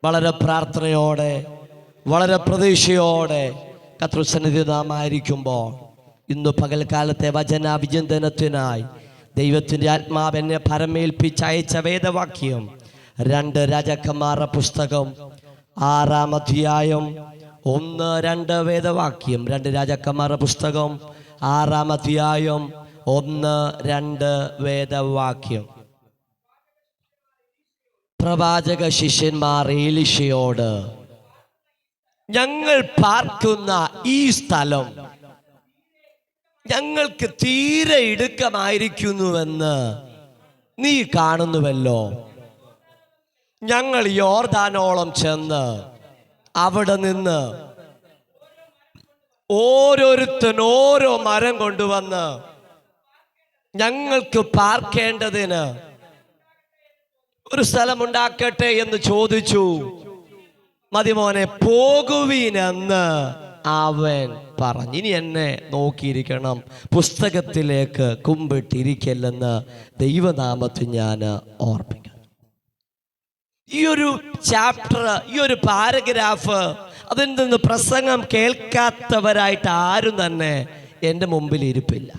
വളരെ പ്രാർത്ഥനയോടെ, വളരെ പ്രതീക്ഷയോടെ കർത്തൃസന്നിധി നാം ആയിരിക്കുമ്പോൾ ഇന്ന് പകൽക്കാലത്തെ വചന വിചിന്തനത്തിനായി ദൈവത്തിൻ്റെ ആത്മാവ് എന്നെ പരമേൽപ്പിച്ചയച്ച വേദവാക്യം 2 രാജാക്കന്മാരുടെ പുസ്തകം 6-ാം അധ്യായം 1-2 വേദവാക്യം. 2 രാജാക്കന്മാരുടെ പുസ്തകം 6-ാം അധ്യായം 1-2 വേദവാക്യം. പ്രവാചക ശിഷ്യന്മാർ എലീശയോട്, ഞങ്ങൾ പാർക്കുന്ന ഈ സ്ഥലം ഞങ്ങൾക്ക് തീരെ ഇടുക്കമായിരിക്കുന്നുവെന്ന് നീ കാണുന്നുവല്ലോ. ഞങ്ങൾ യോർദാനോളം ചെന്ന് അവിടെ നിന്ന് ഓരോരുത്തൻ ഓരോ മരം കൊണ്ടുവന്ന് ഞങ്ങൾക്ക് പാർക്കേണ്ടതിന് ഒരു സ്ഥലമുണ്ടാക്കട്ടെ എന്ന് ചോദിച്ചു. മതിമോനെ, പോകുവീനെന്ന് അവൻ പറഞ്ഞു. ഇനി എന്നെ നോക്കിയിരിക്കണം, പുസ്തകത്തിലേക്ക് കുമ്പിട്ടിരിക്കല്ലെന്ന് ദൈവനാമത്തിൽ ഞാൻ ഓർപ്പിക്കണം. ഈ ഒരു ചാപ്റ്റർ, ഈ ഒരു പാരഗ്രാഫ്, അതിൽ നിന്ന് പ്രസംഗം കേൾക്കാത്തവരായിട്ട് ആരും തന്നെ എൻ്റെ മുമ്പിൽ ഇരിപ്പില്ല.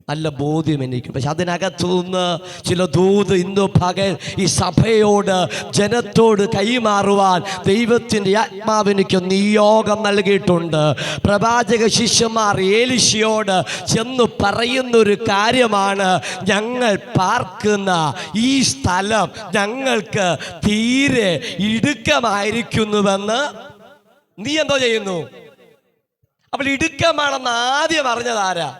നല്ല ബോധ്യം എനിക്ക്. പക്ഷെ അതിനകത്തു നിന്ന് ചില ദൂത് ഇന്ന് പകൽ ഈ സഭയോട്, ജനത്തോട് കൈമാറുവാൻ ദൈവത്തിൻ്റെ ആത്മാവിനിക്ക് നിയോഗം നൽകിയിട്ടുണ്ട്. പ്രവാചക ശിഷ്യന്മാർ എലീശയോട് ചെന്ന് പറയുന്നൊരു കാര്യമാണ്, ഞങ്ങൾ പാർക്കുന്ന ഈ സ്ഥലം ഞങ്ങൾക്ക് തീരെ ഇടുക്കമായിരിക്കുന്നുവെന്ന് നീ എന്തോ ചെയ്യുന്നു. അപ്പോൾ ഇടുക്കമാണെന്ന് ആദ്യം അറിഞ്ഞതാരാ?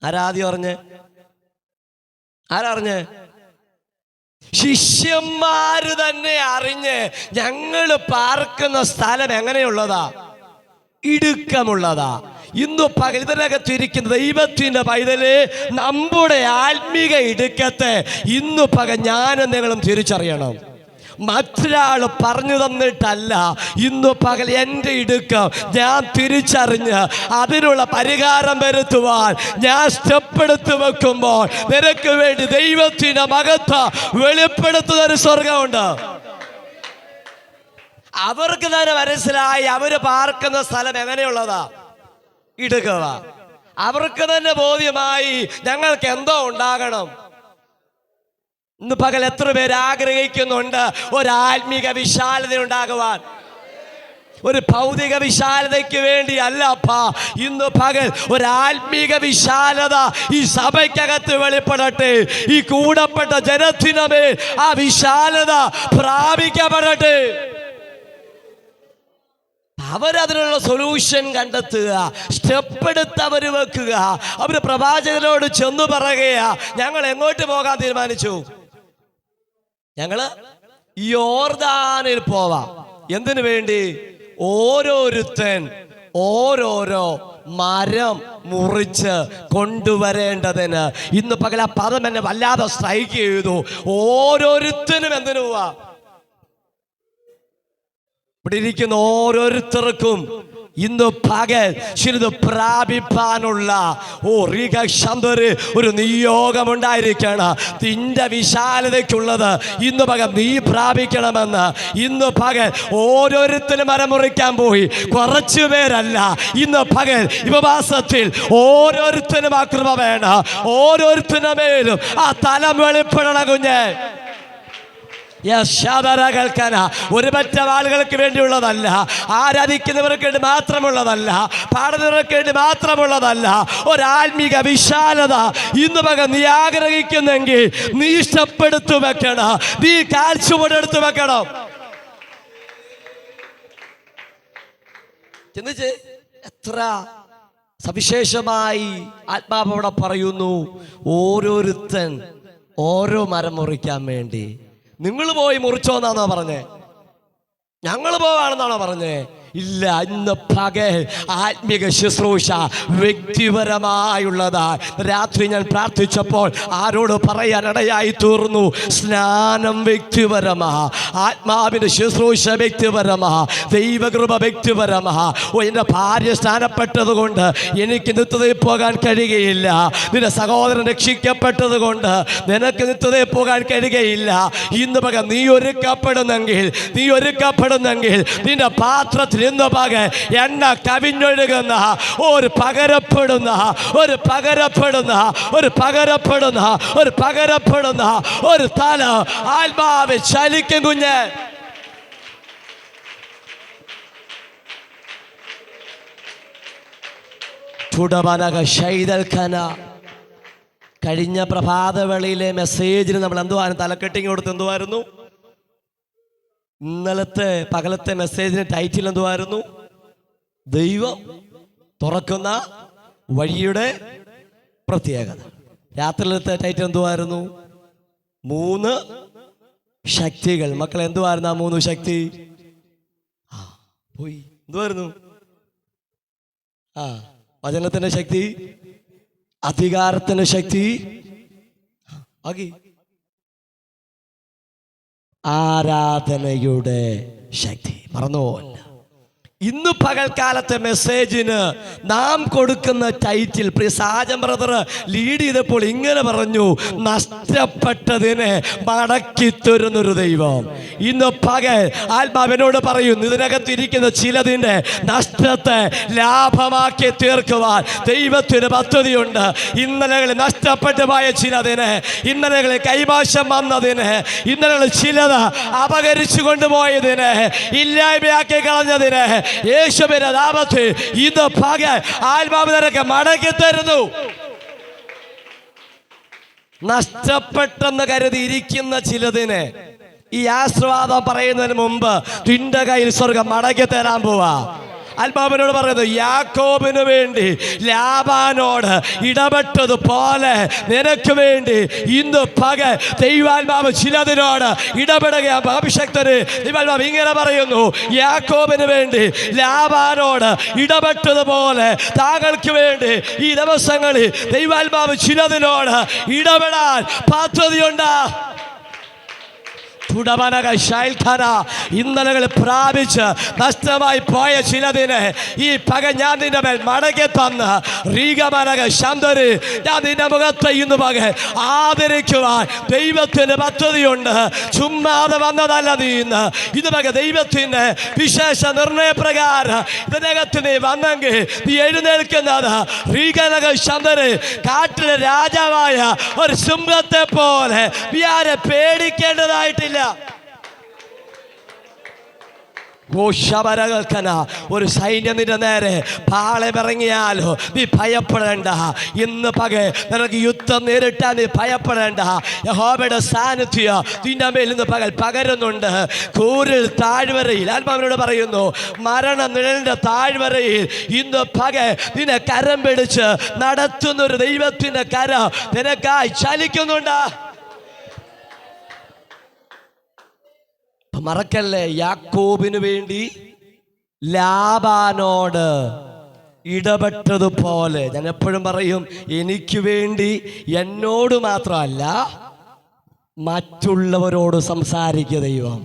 ആരാദ്യം അറിഞ്ഞ്? ആരറിഞ്ഞ്? ശിഷ്യന്മാര് തന്നെ അറിഞ്ഞ് ഞങ്ങൾ പാർക്കുന്ന സ്ഥലം എങ്ങനെയുള്ളതാ? ഇടുക്കമുള്ളതാ. ഇന്ന് പകൽ ഇതിനകത്തിരിക്കുന്ന ദൈവത്തിന്റെ പൈതലേ, നമ്മുടെ ആത്മീക ഇടുക്കത്തെ ഇന്ന് പകൽ ഞാനും നിങ്ങളും തിരിച്ചറിയണം. മറ്റൊരാൾ പറഞ്ഞു തന്നിട്ടല്ല. ഇന്ന് പകൽ എൻ്റെ ഇടുക്കം ഞാൻ തിരിച്ചറിഞ്ഞ് അതിനുള്ള പരിഹാരം വരുത്തുവാൻ ഞാൻ സ്റ്റെപ്പ് എടുത്ത് വെക്കുമ്പോൾ നിനക്ക് വേണ്ടി ദൈവത്തിന്റെ മഹത്വം വെളിപ്പെടുത്തുന്ന ഒരു സ്വർഗമുണ്ട്. അവർക്ക് തന്നെ മനസ്സിലായി അവര് പാർക്കുന്ന സ്ഥലം എങ്ങനെയുള്ളതാ? ഇടുക്കവാ. അവർക്ക് തന്നെ ബോധ്യമായി ഞങ്ങൾക്ക് എന്തോ ഉണ്ടാകണം. ഇന്ന് പകൽ എത്ര പേര് ആഗ്രഹിക്കുന്നുണ്ട് ഒരാത്മീക വിശാലത ഉണ്ടാകുവാൻ? ഒരു ഭൗതിക വിശാലതയ്ക്ക് വേണ്ടി അല്ല അപ്പാ. ഇന്ന് പകൽ ഒരാത്മീക വിശാലത ഈ സഭയ്ക്കകത്ത് വെളിപ്പെടട്ടെ. ഈ കൂടപ്പെട്ട ജനത്തിനമേൽ ആ വിശാലത പ്രാപിക്കപ്പെടട്ടെ. അവരതിനുള്ള സൊല്യൂഷൻ കണ്ടെത്തുക, സ്റ്റെപ്പ് എടുത്ത് അവർ വെക്കുക. അവര് പ്രവാചകനോട് ചെന്ന് പറയുകയാ, ഞങ്ങൾ എങ്ങോട്ട് പോകാൻ തീരുമാനിച്ചു? ഞങ്ങള് യോർദാനിൽ പോവാം. എന്തിനു വേണ്ടി? ഓരോരുത്തൻ ഓരോരോ മരം മുറിച്ച് കൊണ്ടുവരേണ്ടതിന്. ഇന്ന് പകൽ ആ പദം എന്നെ വല്ലാതെ സ്ട്രൈക്ക് ചെയ്തു. ഓരോരുത്തനും എന്തിനു പോവാ? ഇവിടെ ഇരിക്കുന്ന ഓരോരുത്തർക്കും ഇന്ന് പകൽ ചിലത് പ്രാപിപ്പാനുള്ള ഒരു നിയോഗമുണ്ടായിരിക്കണം. നിന്റെ വിശാലതയ്ക്കുള്ളത് ഇന്ന് പകൽ നീ പ്രാപിക്കണമെന്ന്. ഇന്ന് പകൽ ഓരോരുത്തരും മരം മുറിക്കാൻ പോയി. കുറച്ചു പേരല്ല, ഇന്ന് പകൽ ഉപവാസത്തിൽ ഓരോരുത്തരും ആ കൃപ വേണം. ഓരോരുത്തരുടെ മേലും ആ തലം വെളിപ്പെടണം കുഞ്ഞെ. ഒരു പറ്റം ആളുകൾക്ക് വേണ്ടിയുള്ളതല്ല, ആരാധിക്കുന്നവർക്ക് വേണ്ടി മാത്രമുള്ളതല്ല, പാടുന്നവർക്ക് വേണ്ടി മാത്രമുള്ളതല്ല. ഒരാത്മീക വിശാലത ഇന്ന് പകൽ നീ ആഗ്രഹിക്കുന്നെങ്കിൽ നീ സ്റ്റെപ്പെടുത്തു വെക്കണം, നീ കാൽച്ചുവടെടുത്തു വെക്കണം. ചിന്തിച്ച് എത്ര സവിശേഷമായി ആത്മാവോടെ പറയുന്നു. ഓരോരുത്തൻ ഓരോ മരം മുറിക്കാൻ വേണ്ടി. നിങ്ങൾ പോയി മുറിച്ചോന്നാണോ പറഞ്ഞേ? ഞങ്ങൾ പോവാണെന്നാണോ പറഞ്ഞേ? ഇല്ല. ഇന്ന് പകൽ ആത്മീക ശുശ്രൂഷ വ്യക്തിപരമായുള്ളതാ. രാത്രി ഞാൻ പ്രാർത്ഥിച്ചപ്പോൾ ആരോട് പറയാനിടയായി തീർന്നു, സ്നാനം വ്യക്തിപരമാ, ആത്മാവിൻ്റെ ശുശ്രൂഷ വ്യക്തിപരമാ, ദൈവകൃപ വ്യക്തിപരമാ. എൻ്റെ ഭാര്യ സ്നാനപ്പെട്ടത് കൊണ്ട് എനിക്ക് നിത്യതയിൽ പോകാൻ കഴിയുകയില്ല. നിന്റെ സഹോദരൻ രക്ഷിക്കപ്പെട്ടത് കൊണ്ട് നിനക്ക് നിത്യതയിൽ പോകാൻ കഴിയുകയില്ല. ഇന്ന് പകൽ നീ ഒരുക്കപ്പെടുന്നെങ്കിൽ നിന്റെ പാത്രത്തിൽ ഇന്ന് പകൽ എണ്ണ കവിഞ്ഞൊഴുകുന്ന ഒരു പകരപ്പെടുന്ന ഒരു തല ആത്മാവിൽ ചലിക്കും കുഞ്ഞ്. കഴിഞ്ഞ പ്രഭാതവേളയിലെ മെസ്സേജിന് നമ്മൾ എന്തുവായിരുന്നു തലക്കെട്ടിങ് കൊടുത്ത് എന്തുവായിരുന്നു? ഇന്നലത്തെ പകലത്തെ മെസ്സേജിന് ടൈറ്റിൽ എന്തുവായിരുന്നു? ദൈവം തുറക്കുന്ന വഴിയുടെ പ്രത്യേകത. രാത്രിയിലത്തെ ടൈറ്റിൽ എന്തുവായിരുന്നു? 3 ശക്തികൾ. മക്കളെ എന്തുവായിരുന്നു ആ 3 ശക്തി? പോയി എന്തുവായിരുന്നു? വചനത്തിന്റെ ശക്തി, അധികാരത്തിന്റെ ശക്തി, ആരാധനയുടെ ശക്തി. മറന്നുപോല്ല. ഇന്ന് പകൽക്കാലത്തെ മെസ്സേജിന് നാം കൊടുക്കുന്ന ടൈറ്റിൽ പ്രിയ സാജൻ ബ്രദർ ലീഡ് ചെയ്തപ്പോൾ ഇങ്ങനെ പറഞ്ഞു, നഷ്ടപ്പെട്ടതിനെ മടക്കി തരുന്നൊരു ദൈവം. ഇന്ന് പകൽ ആത്മാവിനോട് പറയുന്നു, ഇതിനകത്തിരിക്കുന്ന ചിലതിൻ്റെ നഷ്ടത്തെ ലാഭമാക്കി തീർക്കുവാൻ ദൈവത്തിന് പദ്ധതിയുണ്ട്. ഇന്നലകളിൽ നഷ്ടപ്പെട്ടു പോയ ചിലതിന്, ഇന്നലകളിൽ കൈവശം വന്നതിന്, ഇന്നലകളിൽ ചിലത് അപകരിച്ചു കൊണ്ടുപോയതിന്, ഇല്ലായ്മയാക്കി കളഞ്ഞതിന് യേശുവിന്റെ നാമത്തിൽ ഇന്ന് പകൽ ആത്മാവ് നിനക്ക് മടക്കി തരുന്നു. നഷ്ടപ്പെട്ടെന്ന് കരുതിയിരിക്കുന്ന ചിലതിന് ഈ ആശീർവാദം പറയുന്നതിന് മുമ്പ് നിന്റെ കയ്യിൽ സ്വർഗം മടക്കി തരാൻ പോവാ. ആത്മാവിനോട് പറയുന്നത്, യാക്കോബിന് വേണ്ടി ലാബാനോട് ഇടപെട്ടതുപോലെ നിനക്ക് വേണ്ടി ഇന്ന് പകൽ ദൈവാത്മാവ് ചിലതിനോട് ഇടപെടുകയാണ്. അഭിഷക്തര് ദൈവാത്മാവ് ഇങ്ങനെ പറയുന്നു, യാക്കോബിന് വേണ്ടി ലാബാനോട് ഇടപെട്ടതുപോലെ താങ്കൾക്ക് വേണ്ടി ഈ ദിവസങ്ങളിൽ ദൈവാത്മാവ് ചിലതിനോട് ഇടപെടാൻ പദ്ധതിയുണ്ട്. ഇന്നലകളിൽ പ്രാപിച്ച് നഷ്ടമായി പോയ ചിലതിന് ഈ പകൽ ഞാൻ നിന്റെ മേൽ മടക്കി തന്ന് റീഗമനക ശാന്തര് ഞാൻ നിന്റെ മുഖത്ത് ഇന്ന് പകൽ ആദരിക്കുവാൻ ദൈവത്തിന് പദ്ധതിയുണ്ട്. ചുമ്മാതെ വന്നതല്ല നീ ഇന്ന്. ഇത് പകൽ ദൈവത്തിന് വിശേഷ നിർണയപ്രകാരം ഇതിനകത്ത് നീ വന്നെങ്കിൽ നീ എഴുന്നേൽക്കുന്നത് റീഗനക ശാന്തര് കാട്ടിലെ രാജാവായ ഒരു സിംഹത്തെ പോലെ നീ ആരെ പേടിക്കേണ്ടതായിട്ടില്ല. ഒരു സൈന്യം നിന്റെ നേരെ പാളമിറങ്ങിയാലോ നീ ഭയപ്പെടേണ്ട. ഇന്ന് പകൽ നിനക്ക് യുദ്ധം നേരിട്ടാൽ നീ ഭയപ്പെടേണ്ട. യഹോവയുടെ സാന്നിധ്യം നിന്റെ മേൽ ഇന്ന് പകൽ പകരുന്നുണ്ട്. കൂരിൽ താഴ്വരയിൽ ആത്മാവിനോട് പറയുന്നു, മരണ നിഴലിന്റെ താഴ്വരയിൽ ഇന്ന് പകൽ നിന്നെ കരം പിടിച്ച് നടത്തുന്നൊരു ദൈവത്തിന്റെ കരം നിനക്കായി ചലിക്കുന്നുണ്ട്. മറക്കല്ലേ, യാക്കോബിന് വേണ്ടി ലാബാനോട് ഇടപെട്ടതുപോലെ ഞാൻ എപ്പോഴും പറയും, എനിക്ക് വേണ്ടി എന്നോട് മാത്രമല്ല മറ്റുള്ളവരോട് സംസാരിക്കുക ദൈവം.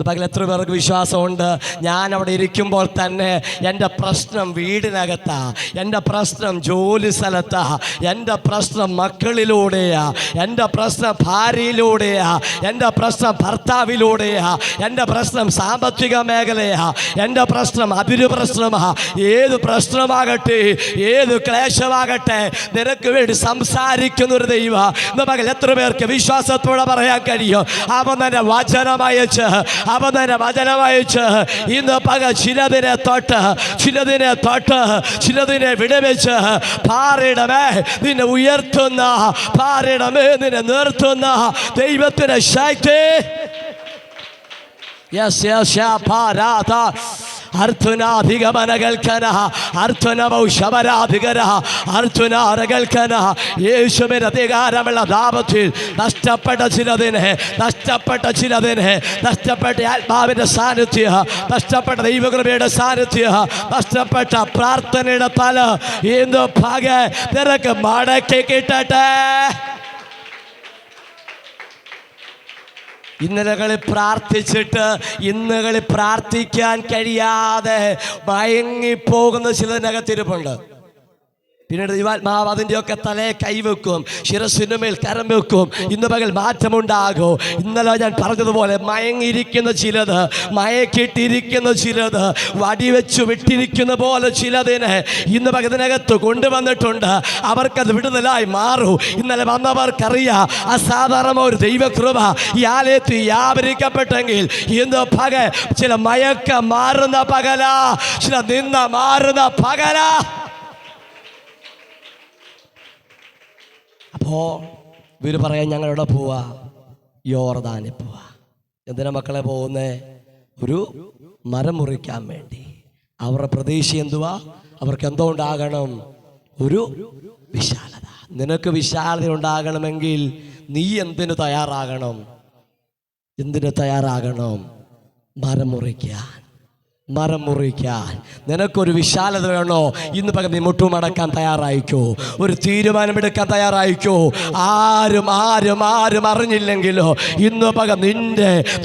പകൽ എത്ര പേർക്ക് വിശ്വാസമുണ്ട്, ഞാൻ അവിടെ ഇരിക്കുമ്പോൾ തന്നെ എൻ്റെ പ്രശ്നം വീടിനകത്താ, എൻ്റെ പ്രശ്നം ജോലി സ്ഥലത്താ, എൻ്റെ പ്രശ്നം മക്കളിലൂടെയാ, എൻ്റെ പ്രശ്നം ഭാര്യയിലൂടെയാ, എൻ്റെ പ്രശ്നം ഭർത്താവിലൂടെയാ, എൻ്റെ പ്രശ്നം സാമ്പത്തിക മേഖലയാ, എൻ്റെ പ്രശ്നം അഭിരു പ്രശ്നമാ. ഏത് പ്രശ്നമാകട്ടെ, ഏത് ക്ലേശമാകട്ടെ, നിനക്ക് വേണ്ടി സംസാരിക്കുന്നൊരു ദൈവം ഇന്ന് പകൽ എത്ര പേർക്ക് വിശ്വാസത്തോടെ പറയാൻ കഴിയും? അവൻ തന്നെ വചനമയച്ച് ഇന്ന് പകൽ ചിലതിനെ തൊട്ട് ചിലതിനെ വിടുവിച്ച് പാറിടമേ നിന്നെ ഉയർത്തുന്ന, പാറിടമേ നിന്നെ നിർത്തുന്ന ദൈവത്തിന്റെ ശക്തി. അർത്ഥനാധികമനകൽക്കന അർത്ഥനവൗഷവരാധികര അർത്ഥനാരകൽക്കന യേശുവിന്റെ അധികാരമുള്ള നാമത്തിൽ നഷ്ടപ്പെട്ട ചിലതിനെ നഷ്ടപ്പെട്ട ആത്മാവിന്റെ സാന്നിധ്യം, നഷ്ടപ്പെട്ട ദൈവകൃപയുടെ സാന്നിധ്യം, നഷ്ടപ്പെട്ട പ്രാർത്ഥനയുടെ തല ഇന്ന് പകൽ നിനക്ക് മടക്കി കിട്ടട്ടെ. ഇന്നലകളിൽ പ്രാർത്ഥിച്ചിട്ട് ഇന്നുകളിൽ പ്രാർത്ഥിക്കാൻ കഴിയാതെ മയങ്ങിപ്പോകുന്ന ചിലതിനകത്തിരിപ്പുണ്ട്. പിന്നീട് ദൈവാത്മാവ് അതിൻ്റെയൊക്കെ തലയെ കൈവെക്കും, ശിരസിനുമേൽ കരം വെക്കും. ഇന്ന് പകൽ മാറ്റമുണ്ടാകും. ഇന്നലെ ഞാൻ പറഞ്ഞതുപോലെ മയങ്ങിയിരിക്കുന്ന ചിലത്, മയക്കിട്ടിരിക്കുന്ന ചിലത്, വടിവെച്ചു വിട്ടിരിക്കുന്ന പോലെ ചിലതിനെ ഇന്ന് പകൽ ഇതിനകത്ത് കൊണ്ടുവന്നിട്ടുണ്ട്. അവർക്കത് വിടുതലായി മാറും. ഇന്നലെ വന്നവർക്കറിയാം അസാധാരണ ഒരു ദൈവകൃപ ഈ ആലയത്തിൽ വ്യാപരിക്കപ്പെട്ടെങ്കിൽ ഇന്ന് പകൽ ചില മയക്ക മാറുന്ന പകലാ, ചില നിന്ന മാറുന്ന പകലാ. അപ്പോൾ ഇവർ പറയാൻ ഞങ്ങളെവിടെ പോവാ? യോർദാനിൽ പോവാ. എന്തിനാ മക്കളെ പോകുന്നേ? ഒരു മരം മുറിക്കാൻ വേണ്ടി. അവരുടെ പ്രതീക്ഷ എന്തുവാ? അവർക്ക് എന്തോ ഉണ്ടാകണം? ഒരു വിശാലത. നിനക്ക് വിശാലത ഉണ്ടാകണമെങ്കിൽ നീ എന്തിനു തയ്യാറാകണം? മരം മുറിക്കാൻ. നിനക്കൊരു വിശാലത വേണോ? ഇന്ന് പകൽ നീ മുട്ടുമടക്കാൻ തയ്യാറായിക്കോ? ഒരു തീരുമാനമെടുക്കാൻ തയ്യാറായിക്കോ? ആരും അറിഞ്ഞില്ലെങ്കിലോ ഇന്ന് പകൽ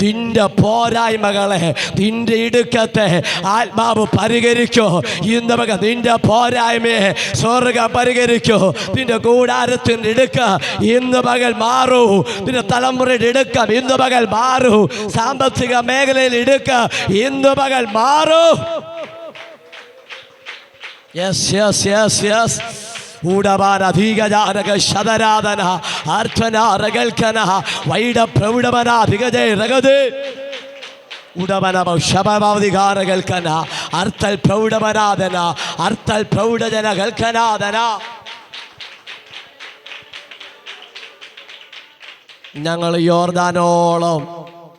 നിന്റെ പോരായ്മകളെ, നിന്റെ ഇടുക്കത്തെ ആത്മാവ് പരിഹരിക്കോ. ഇന്ന് പകൽ നിന്റെ പോരായ്മയെ സ്വർഗ്ഗം പരിഹരിക്കോ. നിന്റെ കൂടാരത്തിൻ്റെ ഇടുക്ക ഇന്ന് പകൽ മാറൂ. നിന്റെ തലമുറയുടെ ഇടുക്കം ഇന്ന് പകൽ മാറൂ. സാമ്പത്തിക മേഖലയിൽ ഇടുക്ക ഇന്ന് പകൽ മാറൂ. ഊടവാനധികജാനക ശതരാധന അർത്ഥനാരകൽക്കന വൈഡ പ്രൗഢമനാധികജയ രഗത് ഉടവനമ ശബമാവധികാരകൽക്കന അർത്ഥൽ പ്രൗഢമനാഥന അർത്ഥൽ പ്രൗഢജനകൽക്കനാഥന. ഞങ്ങൾ യോർദാനോളം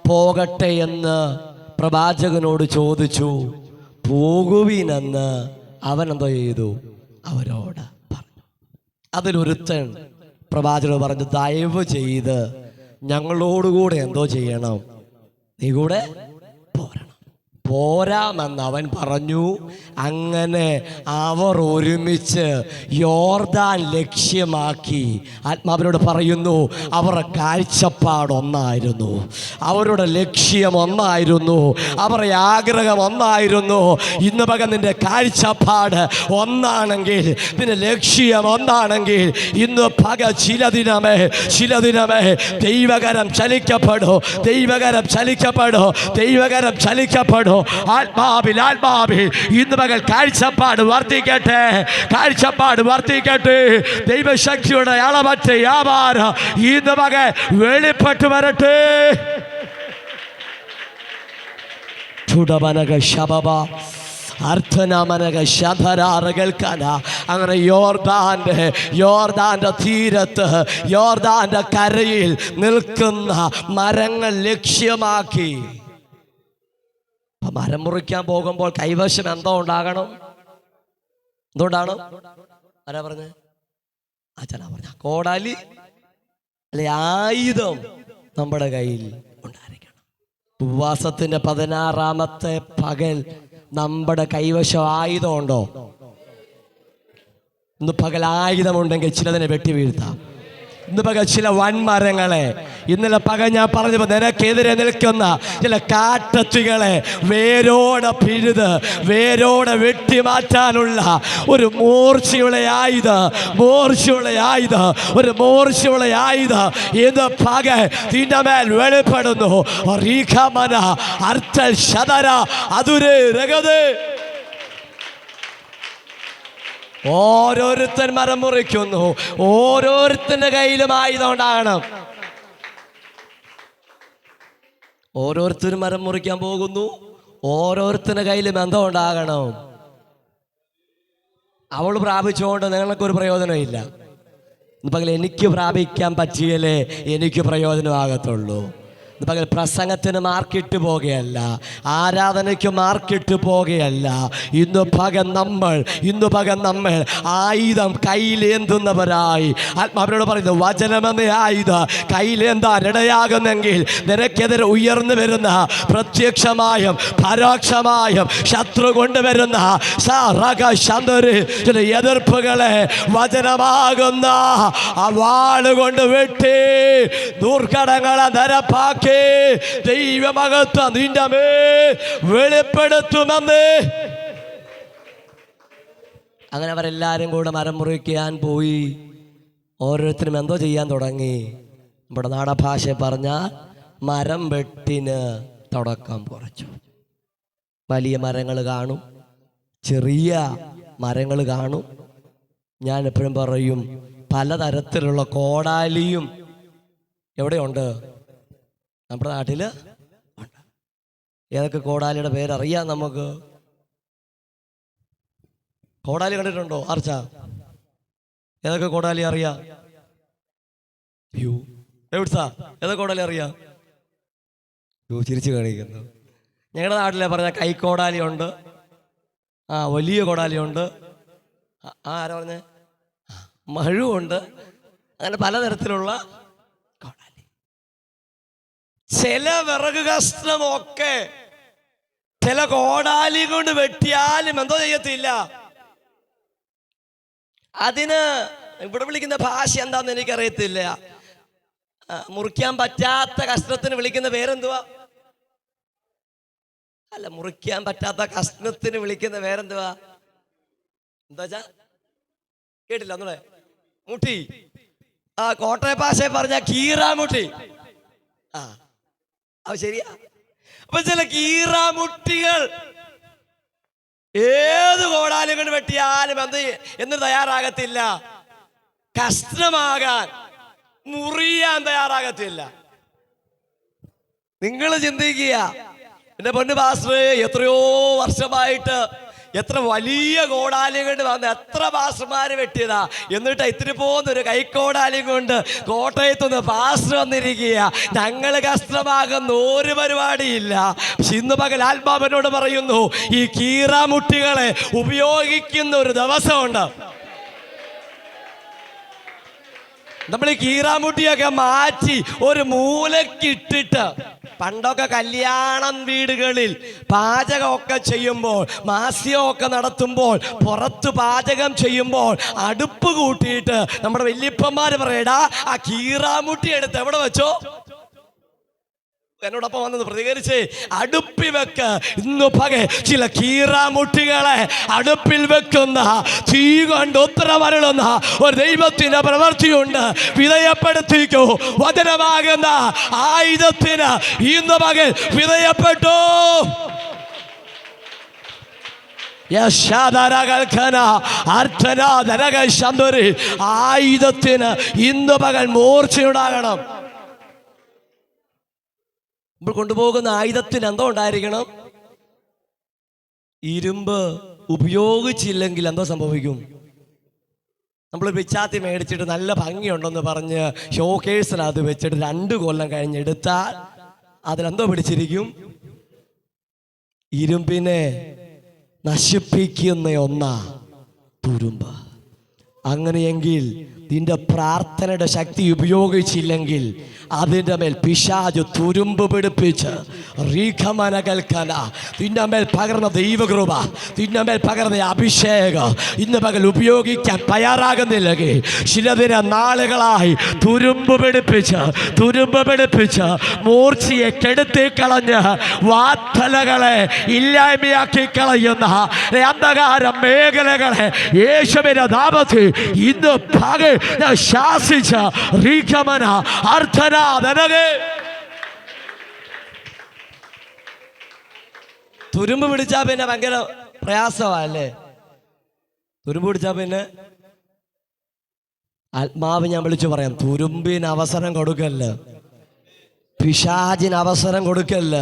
പോകട്ടെ എന്ന് പ്രവാചകനോട് ചോദിച്ചു. പോകുവിനെന്ന് അവൻ എന്തോ ചെയ്തു? അവരോട് പറഞ്ഞു. അതിലൊരുത്തൻ പ്രവാചകനോട് പറഞ്ഞു, ദയവ് ചെയ്ത് ഞങ്ങളോടുകൂടെ എന്തോ ചെയ്യണം? നീ കൂടെ പോരാമെന്ന് അവൻ പറഞ്ഞു. അങ്ങനെ അവർ ഒരുമിച്ച് യോർദാൻ ലക്ഷ്യമാക്കി. ആത്മാവിനോട് പറയുന്നു, അവരുടെ കാഴ്ചപ്പാടൊന്നായിരുന്നു, അവരുടെ ലക്ഷ്യം ഒന്നായിരുന്നു, അവരുടെ ആഗ്രഹം ഒന്നായിരുന്നു. ഇന്ന് പകൽ നിന്റെ കാഴ്ചപ്പാട് ഒന്നാണെങ്കിൽ, നിന്റെ ലക്ഷ്യം ഒന്നാണെങ്കിൽ, ഇന്ന് പകൽ ചിലദിനമേ ദൈവകരം ചലിക്കപ്പെടോ. ആത്മാവിൽ ഇന്ന് പകൽ കാഴ്ചപ്പാട് വർദ്ധിക്കട്ടെ. ദൈവശക്തിയുടെ അളവറ്റ വ്യാപാരം ഇന്ന് പകൽ വെളിപ്പെട്ടു വരട്ടെ. ചുടമനക ശബബ അർത്ഥനമനക ശതരാറകൽക്കന. അങ്ങനെ യോർദാന്റെ തീരത്ത്, യോർദാന്റെ കരയിൽ നിൽക്കുന്ന മരങ്ങൾ ലക്ഷ്യമാക്കി മരം മുറിക്കാൻ പോകുമ്പോൾ കൈവശം എന്തോ ഉണ്ടാകണം? എന്തുകൊണ്ടാണ്? ആരാ പറഞ്ഞ? അച്ഛനാ പറഞ്ഞ. കോടാലി അല്ലെ ആയുധം നമ്മുടെ കയ്യിൽ ഉണ്ടായിരിക്കണം. ഉപവാസത്തിന്റെ 16ാമത്തെ പകൽ നമ്മുടെ കൈവശം ആയുധം ഉണ്ടോ? ഇന്ന് പകൽ ആയുധമുണ്ടെങ്കിൽ ചിലതിനെ വെട്ടി വീഴ്ത്താം. ഇന്ന് പകൽ ചില വൻമരങ്ങളെ, ഇന്നലെ പകൽ ഞാൻ പറഞ്ഞപ്പോൾ നിനക്കെതിരെ നിൽക്കുന്ന ചില കാട്ടത്തികളെ വേരോടെ പിഴുത് വേരോടെ വെട്ടിമാറ്റാനുള്ള ഒരു മൂർച്ചയുള്ള ആയുധം ഇന്ന് പകൽ നിന്റെ മേൽ വെളിപ്പെടുന്നു. ഓരോരുത്തൻ മരം മുറിക്കുന്നു. ഓരോരുത്തന്റെ കയ്യിലും ആയുധം ഉണ്ടാകണം. ഓരോരുത്തരും മരം മുറിക്കാൻ പോകുന്നു. ഓരോരുത്തരുടെ കയ്യിലും എന്തോ ഉണ്ടാകണം. അവൾ പ്രാപിച്ചുകൊണ്ട് നിങ്ങൾക്കൊരു പ്രയോജനമില്ല. പകൽ എനിക്ക് പ്രാപിക്കാൻ പറ്റിയല്ലേ എനിക്ക് പ്രയോജനമാകത്തുള്ളൂ. പകൽ പ്രസംഗത്തിന് മാർക്കിട്ട് പോകുകയല്ല, ആരാധനയ്ക്ക് മാർക്കിട്ട് പോകുകയല്ല. ഇന്ന് പകൽ നമ്മൾ ആയുധം കയ്യിലേന്തുന്നവരായി ആത്മാവിനോട് പറയുന്നു, വചനമെന്ന ആയുധം കയ്യിലേന്താൻ ഇടയാകുന്നെങ്കിൽ നിനക്കെതിരെ ഉയർന്നു വരുന്ന പ്രത്യക്ഷമായും പരോക്ഷമായും ശത്രു കൊണ്ടുവരുന്ന ചില എതിർപ്പുകളെ വചനമാകുന്ന ആ വാളുകൊണ്ട് വെട്ടി ദുർഘടങ്ങളെ നിരപ്പാക്കി ദൈവമഹത്വം നിന്റെ മേൽ വെളിപ്പെടുത്തുമെന്ന്. അങ്ങനെ അവരെല്ലാരും കൂടെ മരം മുറിക്കാൻ പോയി. ഓരോരുത്തരും എന്തോ ചെയ്യാൻ തുടങ്ങി. നമ്മുടെ നാടഭാഷ പറഞ്ഞാൽ മരം വെട്ടിന് തുടക്കം കുറിച്ചു. വലിയ മരങ്ങൾ കാണും, ചെറിയ മരങ്ങൾ കാണും. ഞാൻ എപ്പോഴും പറയും, പലതരത്തിലുള്ള കോടാലിയും എവിടെയുണ്ട്? നമ്മുടെ നാട്ടില് ഉണ്ട്. ഏതൊക്കെ കോടാലിയുടെ പേരറിയാം നമുക്ക്? കോടാലി കണ്ടിട്ടുണ്ടോ ആർച്ച? ഏതൊക്കെ കോടാലി അറിയാം? ഏതൊക്കെ കോടാലി അറിയാം? ചിരിച്ചു കാണിക്കുന്നു. ഞങ്ങളുടെ നാട്ടിലെ പറഞ്ഞ കൈക്കോടാലി ഉണ്ട്, വലിയ കോടാലിയുണ്ട്, ആരാ പറഞ്ഞേ, മഴുവുണ്ട്. അങ്ങനെ പലതരത്തിലുള്ള കോടാലി. ചില വിറക് കഷ്ണമൊക്കെ ചില കോടാലി കൊണ്ട് വെട്ടിയാലും എന്തോ ചെയ്യത്തില്ല. അതിന് ഇവിടെ വിളിക്കുന്ന ഭാഷ എന്താന്ന് എനിക്കറിയത്തില്ല. മുറിക്കാൻ പറ്റാത്ത കഷ്ണത്തിന് വിളിക്കുന്ന പേരെന്തുവാ? അല്ല, മുറിക്കാൻ പറ്റാത്ത കഷ്ണത്തിന് വിളിക്കുന്ന പേരെന്തുവാ? എന്താ കേട്ടില്ല ഒന്നുകൂടെ? മുട്ടി. കോട്ടയ ഭാഷയെ പറഞ്ഞ കീറാമുട്ടി. അത് ശരിയാ. അപ്പൊ ചില കീറാമുട്ടികൾ ഏത് കോടാലും കൊണ്ട് വെട്ടിയാലും എന്ന് തയ്യാറാകത്തില്ല. കഷ്ണമാകാൻ, മുറിയാൻ തയ്യാറാകത്തില്ല. നിങ്ങൾ ചിന്തിക്കുക, എന്റെ പൊന്നു പാസ്റ്ററെ, എത്രയോ വർഷമായിട്ട് എത്ര വലിയ കോടാലിയും കൊണ്ട് വന്ന് എത്ര പാസ്റ്റർമാര് വെട്ടിയതാ. എന്നിട്ട് ഇത്തിരി പോകുന്നൊരു കൈക്കോടാലിയും കൊണ്ട് കോട്ടയത്തുനിന്ന് പാസ്റ്റർ വന്നിരിക്കുക. ഞങ്ങൾ കഷ്ടമാകുന്ന ഒരു പരിപാടിയില്ല. ഇന്ന് പകൽ ആത്മാവിനോട് പറയുന്നു, ഈ കീറാമുട്ടികളെ ഉപയോഗിക്കുന്ന ഒരു ദിവസമുണ്ട്. നമ്മൾ ഈ കീറാമുട്ടിയൊക്കെ മാറ്റി ഒരു മൂലക്കിട്ടിട്ട്, പണ്ടൊക്കെ കല്യാണം വീടുകളിൽ പാചകമൊക്കെ ചെയ്യുമ്പോൾ, മാസ്യമൊക്കെ നടത്തുമ്പോൾ, പുറത്ത് പാചകം ചെയ്യുമ്പോൾ അടുപ്പ് കൂട്ടിയിട്ട് നമ്മുടെ വല്യപ്പന്മാര് പറയടാ, ആ കീറാമുട്ടി എടുത്ത് എവിടെ വെച്ചോ? എന്നോടൊപ്പം വന്നത് പ്രതികരിച്ച്, അടുപ്പിൽ വെക്ക്. ഇന്ന് പകൽ ചില കീറാമുട്ടികളെ അടുപ്പിൽ വെക്കുന്ന, തീ കൊണ്ട് ഉത്തരവരുളുന്ന ഒരു ദൈവത്തിന്റെ പ്രവൃത്തിയുണ്ട്. വിധേയപ്പെടുത്തിക്കോ. വചനമാകുന്ന ആയുധത്തിന് ഇന്ന് പകൽ വിധേയപ്പെട്ടോ. ആയുധത്തിന് ഇന്ന് പകൽ മൂർച്ചയുണ്ടാകണം. നമ്മൾ കൊണ്ടുപോകുന്ന ആയുധത്തിന് എന്തോ ഉണ്ടായിരിക്കണം? ഇരുമ്പ് ഉപയോഗിച്ചില്ലെങ്കിൽ എന്തോ സംഭവിക്കും? നമ്മൾ പിച്ചാത്തി മേടിച്ചിട്ട് നല്ല ഭംഗിയുണ്ടെന്ന് പറഞ്ഞ് ഷോക്കേഴ്സിനകത്ത് വെച്ചിട്ട് 2 കൊല്ലം കഴിഞ്ഞെടുത്താൽ അതിലെന്തോ പിടിച്ചിരിക്കും? ഇരുമ്പിനെ നശിപ്പിക്കുന്ന ഒന്നാ തുരുമ്പ്. അങ്ങനെയെങ്കിൽ നിന്റെ പ്രാർത്ഥനയുടെ ശക്തി ഉപയോഗിച്ചില്ലെങ്കിൽ അതിൻ്റെ മേൽ പിശാച് തുരുമ്പ് പിടിപ്പിച്ച് നിന്റെ മേൽ പകർന്ന ദൈവകൃപ, നിന്റെ മേൽ പകർന്ന അഭിഷേകം ഇന്ന് പകൽ ഉപയോഗിക്കാൻ തയ്യാറാകുന്നില്ലെങ്കിൽ ചിലതിന് നാളുകളായി തുരുമ്പ് പിടിപ്പിച്ച് മൂർച്ചയെ കെടുത്തി കളഞ്ഞ് വാത്തലകളെ ഇല്ലായ്മയാക്കി കളയുന്ന അന്ധകാര മേഖലകളെ യേശുവിന്റെ നാമത്തിൽ ഇന്ന് പകൽ ശാസിച്ച തുരുമ്പ് പിടിച്ചാ പിന്നെ ഭയങ്കര പ്രയാസമല്ലേ? തുരുമ്പ് പിടിച്ചാ പിന്നെ ആത്മാവ് ഞാൻ വിളിച്ചു പറയാം, തുരുമ്പിന് അവസരം കൊടുക്കല്ല, പിശാചിന് അവസരം കൊടുക്കല്ല.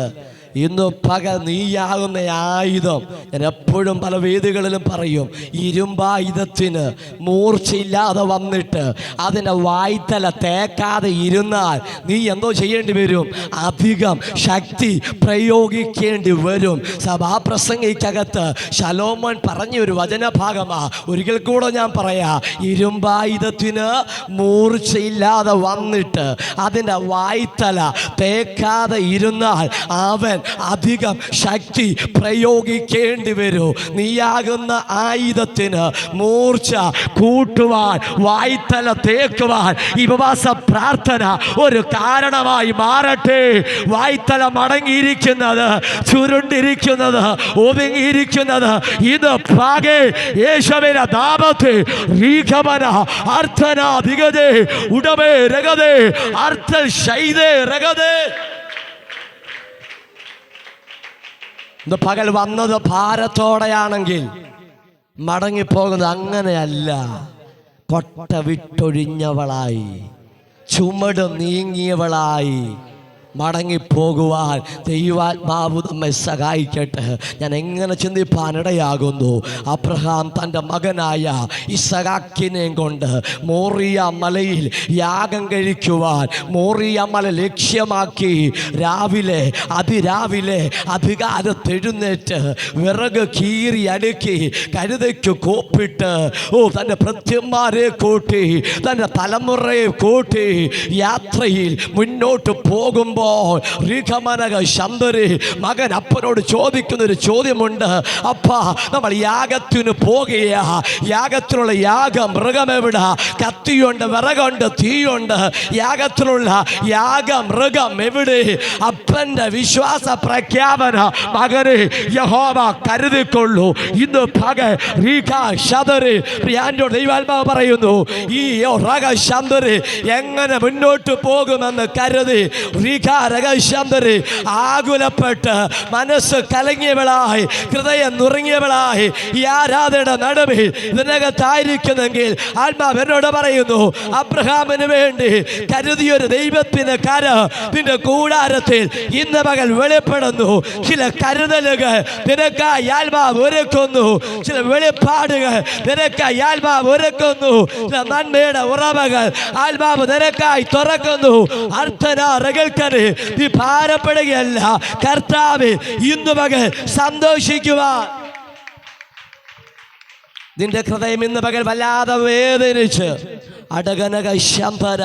ഇന്ന് പകൽ നീയാകുന്ന ആയുധം, ഞാൻ എപ്പോഴും പല വേദികളിലും പറയും, ഇരുമ്പായുധത്തിന് മൂർച്ചയില്ലാതെ വന്നിട്ട് അതിൻ്റെ വായ്ത്തല തേക്കാതെ ഇരുന്നാൽ നീ എന്തോ ചെയ്യേണ്ടി വരും? അധികം ശക്തി പ്രയോഗിക്കേണ്ടി വരും. സഭാപ്രസംഗിക്കകത്ത് ശലോമോൻ പറഞ്ഞൊരു വചനഭാഗമാ, ഒരിക്കൽ കൂടെ ഞാൻ പറയാ, ഇരുമ്പായുധത്തിന് മൂർച്ചയില്ലാതെ വന്നിട്ട് അതിൻ്റെ വായ്ത്തല തേക്കാതെ ഇരുന്നാൽ അവൻ അധികം ശക്തി പ്രയോഗിക്കേണ്ടി വരും. നീയാകുന്ന ആയുധത്തിന് മൂർച്ച കൂട്ടുവാൻ, വായ്ത്തല തേക്കുവാൻ ഈ ഉപവാസ പ്രാർത്ഥന ഒരു കാരണമായി മാറട്ടെ. വായ്ത്തല മടങ്ങിയിരിക്കുന്നത്, ചുരുണ്ടിരിക്കുന്നത്, ഒതുങ്ങിയിരിക്കുന്നത് ഇത് പാകെ യേശുവിന്റെ നാമത്തിൽ റീഖമന അർത്ഥന ദിഗദേ ഉടമേ രഗദേ അർത്ഥ ശൈദേ രഗദേ. ഇന്ന് പകൽ വന്നത് ഭാരത്തോടെയാണെങ്കിൽ മടങ്ങിപ്പോകുന്നത് അങ്ങനെയല്ല. കൊട്ട വിട്ടൊഴിഞ്ഞവളായി, ചുമട് നീങ്ങിയവളായി മടങ്ങിപ്പോകുവാൻ ദൈവാത്മാവ് നമ്മെ സഹായിക്കട്ടെ. ഞാൻ എങ്ങനെ ചിന്തിപ്പാനിടയാകുന്നു, അബ്രഹാം തൻ്റെ മകനായ ഇസഹാക്കിനെയും കൊണ്ട് മോറിയ മലയിൽ യാഗം കഴിക്കുവാൻ മോറിയ മല ലക്ഷ്യമാക്കി അതിരാവിലെ അധികാരത്തെഴുന്നേറ്റ് വിറക് കീറി അടുക്കി കഴുതയ്ക്ക് കോപ്പിട്ട് തൻ്റെ ഭൃത്യന്മാരെ കൂട്ടി തൻ്റെ തലമുറയെ കൂട്ടി യാത്രയിൽ മുന്നോട്ട് പോകുമ്പോൾ മകൻ അപ്പനോട് ചോദിക്കുന്നൊരു ചോദ്യമുണ്ട്. അപ്പാ, നമ്മൾ യാഗത്തിന് പോകുകയാ, യാഗത്തിനുള്ള യാഗം മൃഗം എവിടെ? കത്തിയുണ്ട്, വിറകുണ്ട്, തീയുണ്ട്. യാഗത്തിനുള്ള മൃഗം എവിടെ? അപ്പന്റെ വിശ്വാസ പ്രഖ്യാപന, മകനെ യഹോവ കരുതിക്കൊള്ളൂ. ഇന്ന് പകൽ ദൈവാത്മാവ് പറയുന്നു, ഈ എങ്ങനെ മുന്നോട്ട് പോകുമെന്ന് കരുതി ആകുലപ്പെട്ട് മനസ്സ് കലങ്ങിയവളായി, ഹൃദയം നുറുങ്ങിയവളായി ഈ ആരാധനയുടെ നടുവിൽ ഇതിനകത്തായിരിക്കുന്നെങ്കിൽ ആത്മാവ് എന്നോട് പറയുന്നു, അബ്രഹാമിന് വേണ്ടി കരുതിയൊരു ദൈവത്തിന്റെ കര നിന്റെ കൂടാരത്തിൽ ഇന്ന് പകൽ വെളിപ്പെടുന്നു. ചില കരുതലുകൾ നിനക്കായി ആത്മാവ് ഒരുക്കുന്നു, ചില വെളിപ്പാടുകൾ നിനക്കായി ആത്മാവ് ഒരുക്കുന്നു, ചില നന്മയുടെ ഉറവകൾ ആത്മാവ് നിനക്കായി തുറക്കുന്നു. അർത്ഥനാറകൾക്കന് നീ ഭാരപ്പെടുകയല്ല, കർത്താവ് ഇന്ന് പകൽ സന്തോഷിക്കുവാൻ. നിന്റെ ഹൃദയം ഇന്ന് പകൽ വല്ലാതെ വേദനിച്ച് അടകനക ശമ്പര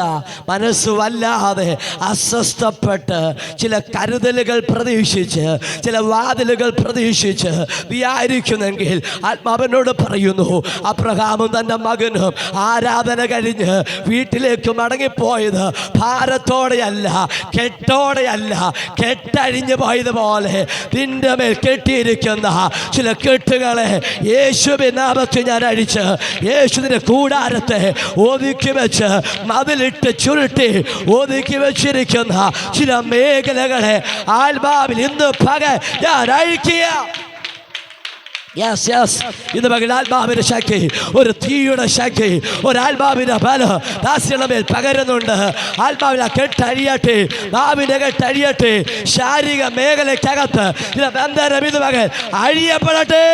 മനസ്സ് വല്ലാതെ അസ്വസ്ഥപ്പെട്ട് ചില കരുതലുകൾ പ്രതീക്ഷിച്ച്, ചില വാതിലുകൾ പ്രതീക്ഷിച്ച് വിചാരിക്കുന്നെങ്കിൽ ആത്മാവിനോട് പറയുന്നു, അബ്രഹാമും തൻ്റെ മകനും ആരാധന കഴിഞ്ഞ് വീട്ടിലേക്ക് മടങ്ങിപ്പോയത് ഭാരത്തോടെയല്ല, കെട്ടോടെയല്ല, കെട്ടഴിഞ്ഞു പോയതുപോലെ നിന്റെ മേൽ കെട്ടിയിരിക്കുന്ന ചില കെട്ടുകളെ യേശുവിൻ നാമത്തിൽ ഞാൻ അഴിച്ച് യേശുവിന്റെ കൂടാരത്തെ ഒതുക്കി വെച്ച് മതിലിട്ട് ചുരുട്ടി ഒതുക്കി വെച്ചിരിക്കുന്ന ചില മേഖലകളെ ആത്മാവിൽ ഇന്ന് പകൽ ഞാൻ അഴിക്കുക. ഇന്ന് പകൽ ആത്മാവിന്റെ ശക്തി, ഒരു തീയുടെ ശക്തി, ഒരു ആത്മാവിന്റെ ബലം ദാസിയുടെ മേൽ പകരുന്നുണ്ട്. ആത്മാവിനെ കെട്ടഴിയട്ടെ, നാവിനെ കെട്ടഴിയട്ടെ. ശാരീരിക മേഖലയ്ക്കകത്ത് ചില ബന്ധനം ഇന്ന് പകൽ അഴിയപ്പെടട്ടെ.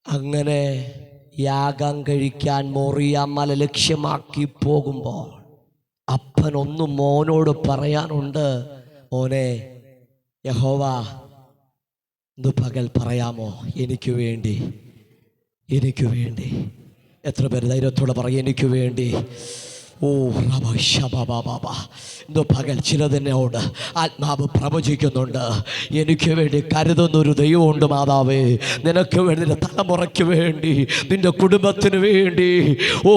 അങ്ങനെ യാഗം കഴിക്കാൻ മോറിയ മല ലക്ഷ്യമാക്കി പോകുമ്പോൾ അപ്പനൊന്നും മോനോട് പറയാനുണ്ട്. മോനെ, യഹോവ ഇന്ന് പകൽ പറയാമോ എനിക്ക് വേണ്ടി? എത്ര പേര് ധൈര്യത്തോടെ പറയും എനിക്ക് വേണ്ടി? ഇന്ന് പകൽ ചിലതിനോട് ആത്മാവ് പ്രവചിക്കുന്നുണ്ട്. എനിക്ക് വേണ്ടി കരുതുന്നൊരു ദൈവമുണ്ട് മാതാവേ. നിനക്ക് വേണ്ടി, നിന്റെ തലമുറയ്ക്ക് വേണ്ടി, നിന്റെ കുടുംബത്തിന് വേണ്ടി,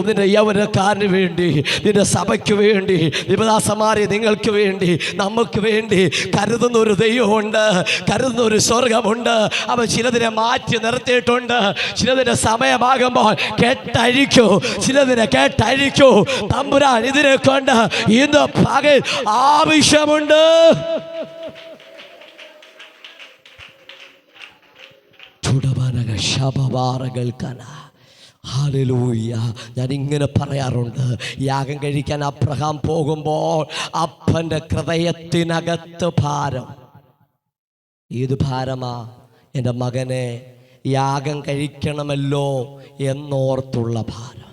നിന്റെ യൗവനക്കാരന് വേണ്ടി, നിന്റെ സഭയ്ക്ക് വേണ്ടി, നിപദാസമാരെ നിങ്ങൾക്ക് വേണ്ടി, നമുക്ക് വേണ്ടി കരുതുന്നൊരു ദൈവമുണ്ട്, കരുതുന്നൊരു സ്വർഗമുണ്ട്. അവൻ ചിലതിനെ മാറ്റി നിർത്തിയിട്ടുണ്ട്. ചിലതിൻ്റെ സമയമാകുമ്പോൾ കേട്ടഴിക്കൂ, ചിലതിനെ കേട്ടഴിക്കൂ. തമ്പുരാൻ ഇതിനെ കൊണ്ട് ഇന്ന് പകൽ ആവശ്യമുണ്ട്. ഹല്ലേലൂയ. ഞാൻ ഇങ്ങനെ പറയാറുണ്ട്, യാഗം കഴിക്കാൻ അബ്രഹാം പോകുമ്പോൾ അപ്പൻ്റെ ഹൃദയത്തിനകത്ത് ഭാരം. ഏത് ഭാരമാ? എൻ്റെ മകനെ യാഗം കഴിക്കണമല്ലോ എന്നോർത്തുള്ള ഭാരം.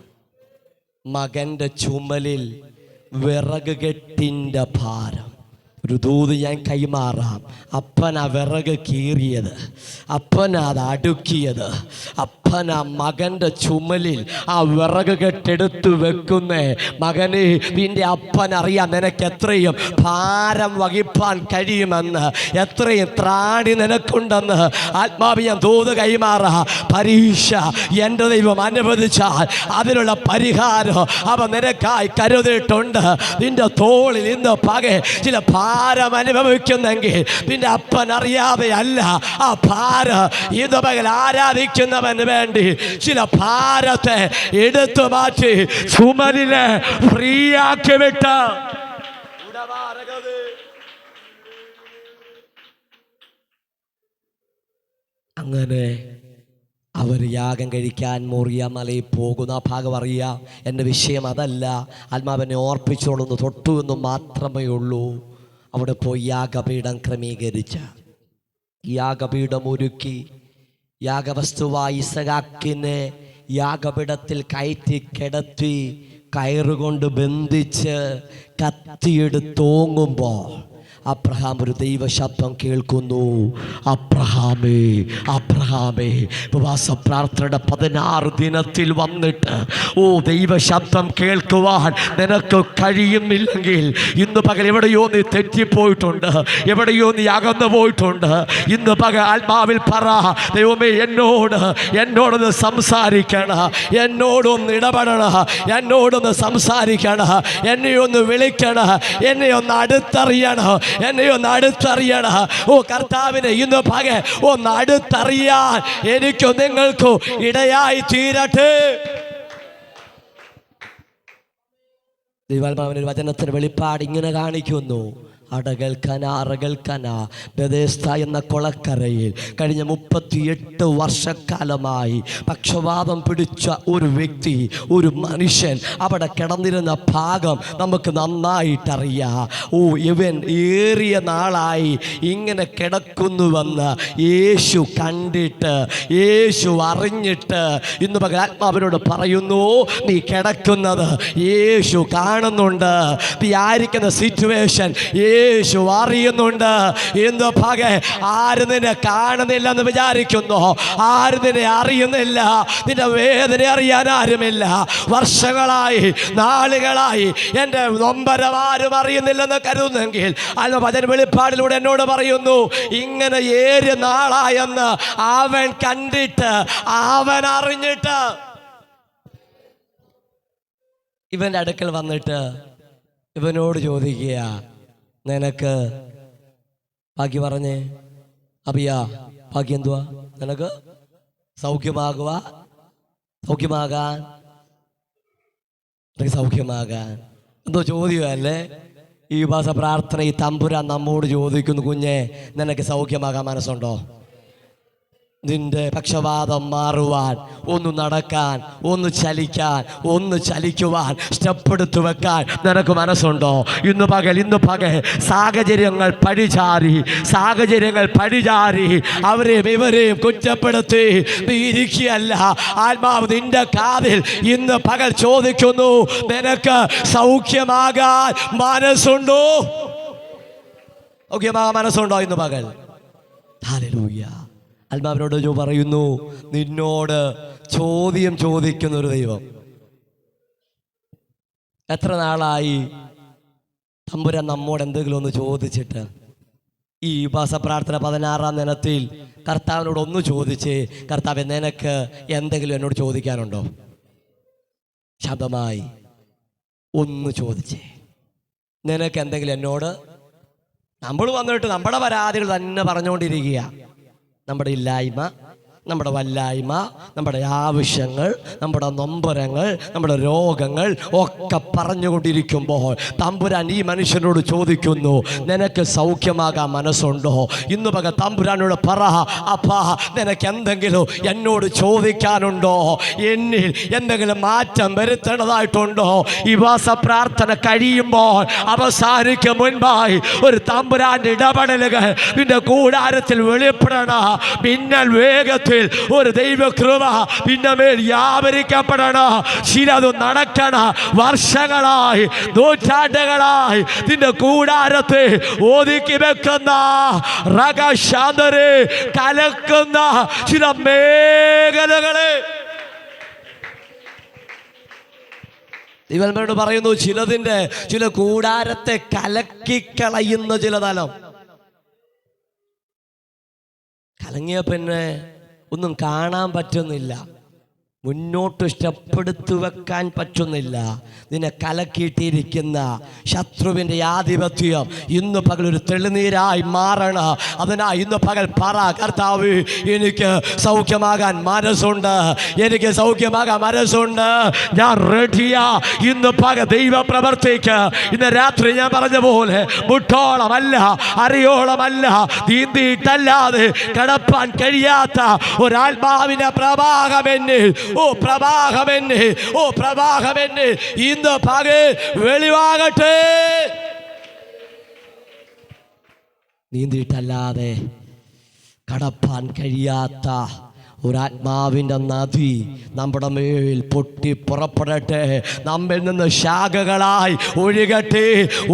മകൻ്റെ ചുമലിൽ വിറക് കെട്ടിൻ്റെ ഭാരം. ഒരു ദൂത് ഞാൻ കൈമാറാം. അപ്പനാ വിറക് കീറിയത്, അപ്പനാ അത് അടുക്കിയത്, അപ്പനാ മകൻ്റെ ചുമലിൽ ആ വിറക് കെട്ടെടുത്ത് വെക്കുന്നേ. മകനെ, നിന്റെ അപ്പനറിയാം നിനക്ക് എത്രയും ഭാരം വഹിപ്പാൻ കഴിയുമെന്ന്, എത്രയും ത്രാണി നിനക്കുണ്ടെന്ന്. ആത്മാവ് ഞാൻ ദൂത് കൈമാറാ. പരീക്ഷ എൻ്റെ ദൈവം അനുവദിച്ചാൽ അതിനുള്ള പരിഹാരം അവൻ നിനക്കായി കരുതിയിട്ടുണ്ട്. നിന്റെ തോളിൽ ഇന്ന് പകൽ ചില ഭാരം അനുഭവിക്കുന്നെങ്കിൽ നിന്റെ അപ്പൻ അറിയാതെ അല്ല. ആ ഭാരം ഇത് പകൽ ആരാധിക്കുന്നവന് വേണ്ടി ചില ഭാരത്തെ എടുത്തു മാറ്റി ചുമലിനെ ഫ്രീ ആക്കി വിട്ട് അങ്ങനെ അവർ യാഗം കഴിക്കാൻ മോറിയ മലയിൽ പോകുന്ന ആ ഭാഗം അറിയാം. എൻ്റെ വിഷയം അതല്ല. ആത്മാവിനെ ഓർപ്പിച്ചോളൂന്ന് തൊട്ടു എന്ന് മാത്രമേ ഉള്ളൂ. അവിടെ പോയി യാഗപീഠം ക്രമീകരിച്ച, യാഗപീഠം ഒരുക്കി, യാഗവസ്തുവായി ഇസഹാക്കിനെ യാഗപീഠത്തിൽ കയറ്റി കിടത്തി, കയറുകൊണ്ട് ബന്ധിച്ച് കത്തിയെടുത്തോങ്ങുമ്പോൾ അബ്രഹാം ഒരു ദൈവശബ്ദം കേൾക്കുന്നു. അബ്രഹാമേ, അബ്രഹാമേ. ഉപവാസ പ്രാർത്ഥനയുടെ 16 ദിനത്തിൽ വന്നിട്ട് ദൈവശബ്ദം കേൾക്കുവാൻ നിനക്ക് കഴിയുന്നില്ലെങ്കിൽ ഇന്ന് പകൽ എവിടെയോ നീ തെറ്റിപ്പോയിട്ടുണ്ട്, എവിടെയോ നീ അകന്നു പോയിട്ടുണ്ട്. ഇന്ന് പകൽ ആത്മാവിൽ പറ, ദൈവമേ എന്നോടൊന്ന് സംസാരിക്കണം, എന്നോടൊന്ന് ഇടപെടണം, എന്നോടൊന്ന് സംസാരിക്കണം, എന്നെ ഒന്ന് വിളിക്കണം, എന്നെ ഒന്ന് അടുത്തറിയണം, എന്നെ ഒന്ന് അടുത്തറിയണം. കർത്താവിനെ ഇന്ന് പകൽ ഒന്ന് അടുത്തറിയാൻ എനിക്കോ നിങ്ങൾക്കോ ഇടയായി തീരട്ടെ. ദൈവാത്മാവിന്റെ വചനത്തിന് വെളിപ്പാട് ഇങ്ങനെ കാണിക്കുന്നു. അറകൽക്കന ബെഥേസ്ത എന്ന കൊളക്കരയിൽ കഴിഞ്ഞ 38 വർഷക്കാലമായി പക്ഷവാതം പിടിച്ച ഒരു വ്യക്തി, ഒരു മനുഷ്യൻ അവിടെ കിടന്നിരുന്ന ഭാഗം നമുക്ക് നന്നായിട്ടറിയാം. ഇവൻ ഏറിയ നാളായി ഇങ്ങനെ കിടക്കുന്നുവെന്ന് യേശു കണ്ടിട്ട്, യേശു അറിഞ്ഞിട്ട് ഇന്ന് പകൽ ആത്മാവിനോട് പറയുന്നു, നീ കിടക്കുന്നത് യേശു കാണുന്നുണ്ട്. നീ ആയിരിക്കുന്ന സിറ്റുവേഷൻ യേശു അറിയുന്നുണ്ട്. ഇന്ന് പകൽ ആരും നിന്നെ കാണുന്നില്ലെന്ന് വിചാരിക്കുന്നു, ആരും നിന്നെ അറിയുന്നില്ല, നിന്റെ വേദന അറിയാൻ ആരുമില്ല. വർഷങ്ങളായി, നാളുകളായി എൻ്റെ നൊമ്പരമാരും അറിയുന്നില്ലെന്ന് കരുതുന്നെങ്കിൽ അല്ല, വചന വെളിപ്പാടിലൂടെ എന്നോട് പറയുന്നു, ഇങ്ങനെ ഏറിയ നാളായെന്ന് അവൻ കണ്ടിട്ട്, അവൻ അറിഞ്ഞിട്ട് ഇവൻ്റെ അടുക്കൽ വന്നിട്ട് ഇവനോട് ചോദിക്കുക, നിനക്ക് ഭാഗ്യം പറഞ്ഞേ അബിയാ, ഭാഗ്യം എന്തുവാ? നിനക്ക് സൗഖ്യമാകാൻ, നിനക്ക് സൗഖ്യമാകാൻ എന്തോ ചോദ്യമല്ലേ? ഈ ഉപവാസ പ്രാർത്ഥന ഈ തമ്പുരാൻ നമ്മോട് ചോദിക്കുന്നു, കുഞ്ഞെ നിനക്ക് സൗഖ്യമാകാൻ മനസ്സുണ്ടോ? നിന്റെ പക്ഷവാതം മാറുവാൻ, ഒന്ന് നടക്കാൻ, ഒന്ന് ചലിക്കുവാൻ, സ്റ്റെപ്പ് എടുത്തു വെക്കാൻ നിനക്ക് മനസ്സുണ്ടോ? ഇന്ന് പകൽ സാഹചര്യങ്ങൾ പഴിചാരി അവരെയും ഇവരെയും കുറ്റപ്പെടുത്തി നീ ഇരിക്കുകയല്ല. ആത്മാവ് നിന്റെ കാതിൽ ഇന്ന് പകൽ ചോദിക്കുന്നു, നിനക്ക് സൗഖ്യമാകാൻ മനസ്സുണ്ടോ? സൗഖ്യമാകാൻ മനസ്സുണ്ടോ ഇന്ന് പകൽ? ഹല്ലേലൂയ. ആത്മാവിനോട് പറയുന്നു, നിന്നോട് ചോദ്യം ചോദിക്കുന്ന ഒരു ദൈവം. എത്ര നാളായി തമ്പുരാൻ നമ്മോട് എന്തെങ്കിലും ഒന്ന് ചോദിച്ചിട്ട്? ഈ ഉപവാസ പ്രാർത്ഥന 16-ാം ദിനത്തിൽ കർത്താവിനോട് ഒന്ന് ചോദിച്ചേ, കർത്താവേ നിനക്ക് എന്തെങ്കിലും എന്നോട് ചോദിക്കാനുണ്ടോ? ശബ്ദമായി ഒന്ന് ചോദിച്ചേ, നിനക്ക് എന്തെങ്കിലും എന്നോട്? നമ്മൾ വന്നിട്ട് നമ്മുടെ പരാതികൾ തന്നെ പറഞ്ഞുകൊണ്ടിരിക്കുക. നമ്മുടെ ഇല്ലായ്മ, നമ്മുടെ വല്ലായ്മ, നമ്മുടെ ആവശ്യങ്ങൾ, നമ്മുടെ നൊമ്പരങ്ങൾ, നമ്മുടെ രോഗങ്ങൾ ഒക്കെ പറഞ്ഞുകൊണ്ടിരിക്കുമ്പോൾ തമ്പുരാൻ ഈ മനുഷ്യനോട് ചോദിക്കുന്നു, നിനക്ക് സൗഖ്യമാകാൻ മനസ്സുണ്ടോ? ഇന്ന് പക തമ്പുരാനോട് പറ, അപ്പാ നിനക്ക് എന്തെങ്കിലും എന്നോട് ചോദിക്കാനുണ്ടോ? എന്നിൽ എന്തെങ്കിലും മാറ്റം വരുത്തേണ്ടതായിട്ടുണ്ടോ? ഈ വാസ പ്രാർത്ഥന കഴിയുമ്പോൾ അവസാനിക്കും മുൻപായി ഒരു തമ്പുരാന്റെ ഇടപെടലുകൾ നിന്റെ കൂടാരത്തിൽ വെളിപ്പെടണം. മിന്നൽ വേഗത്തിൽ ഒരു ദൈവകൃപ നിന്റെ മേൽ വ്യാപരിക്കപ്പെടണം. ചിലത് നടക്കണം. വർഷങ്ങളായി, നൂറ്റാണ്ടുകളായി നിന്റെ കൂടാരത്തെ ഒതുക്കി വെക്കുന്ന റഗശാന്തരെ കലക്കുന്ന ചില മേഖലകളെ ഇവന്മാരോട് പറയുന്നു, ചില കൂടാരത്തെ കലക്കിക്കളയുന്ന ചില തലം. കലങ്ങിയ പിന്നെ ഒന്നും കാണാൻ പറ്റുന്നില്ല, മുന്നോട്ട് സ്റ്റെപ്പെടുത്തു വെക്കാൻ പറ്റുന്നില്ല. നിന്നെ കലക്കിയിട്ടിരിക്കുന്ന ശത്രുവിൻ്റെ ആധിപത്യം ഇന്ന് പകൽ ഒരു തെളിനീരായി മാറണം. അതിനായി ഇന്ന് പകൽ പറ, കർത്താവ് എനിക്ക് സൗഖ്യമാകാൻ മനസ്സുണ്ട്, എനിക്ക് സൗഖ്യമാകാൻ മനസ്സുണ്ട്, ഞാൻ റെഡിയാ. ഇന്ന് പകൽ ദൈവ പ്രവർത്തിക്ക്. ഇന്ന് രാത്രി ഞാൻ പറഞ്ഞ പോലെ മുട്ടോളമല്ല, അരയോളമല്ല, നീന്തിയിട്ടല്ലാതെ കടപ്പാൻ കഴിയാത്ത ഒരാത്മാവിന്റെ പ്രവാഹമെന്നിൽ, ഓ പ്രവാഹമെന്നെ ഇന്ന് പകൽ വെളിവാകട്ടെ. നീന്തിയിട്ടല്ലാതെ കടപ്പാൻ കഴിയാത്ത ഒരാത്മാവിൻ്റെ നദി നമ്മുടെ മേൽ പൊട്ടി പുറപ്പെടട്ടെ. നമ്മിൽ നിന്ന് ശാഖകളായി ഒഴുകട്ടെ.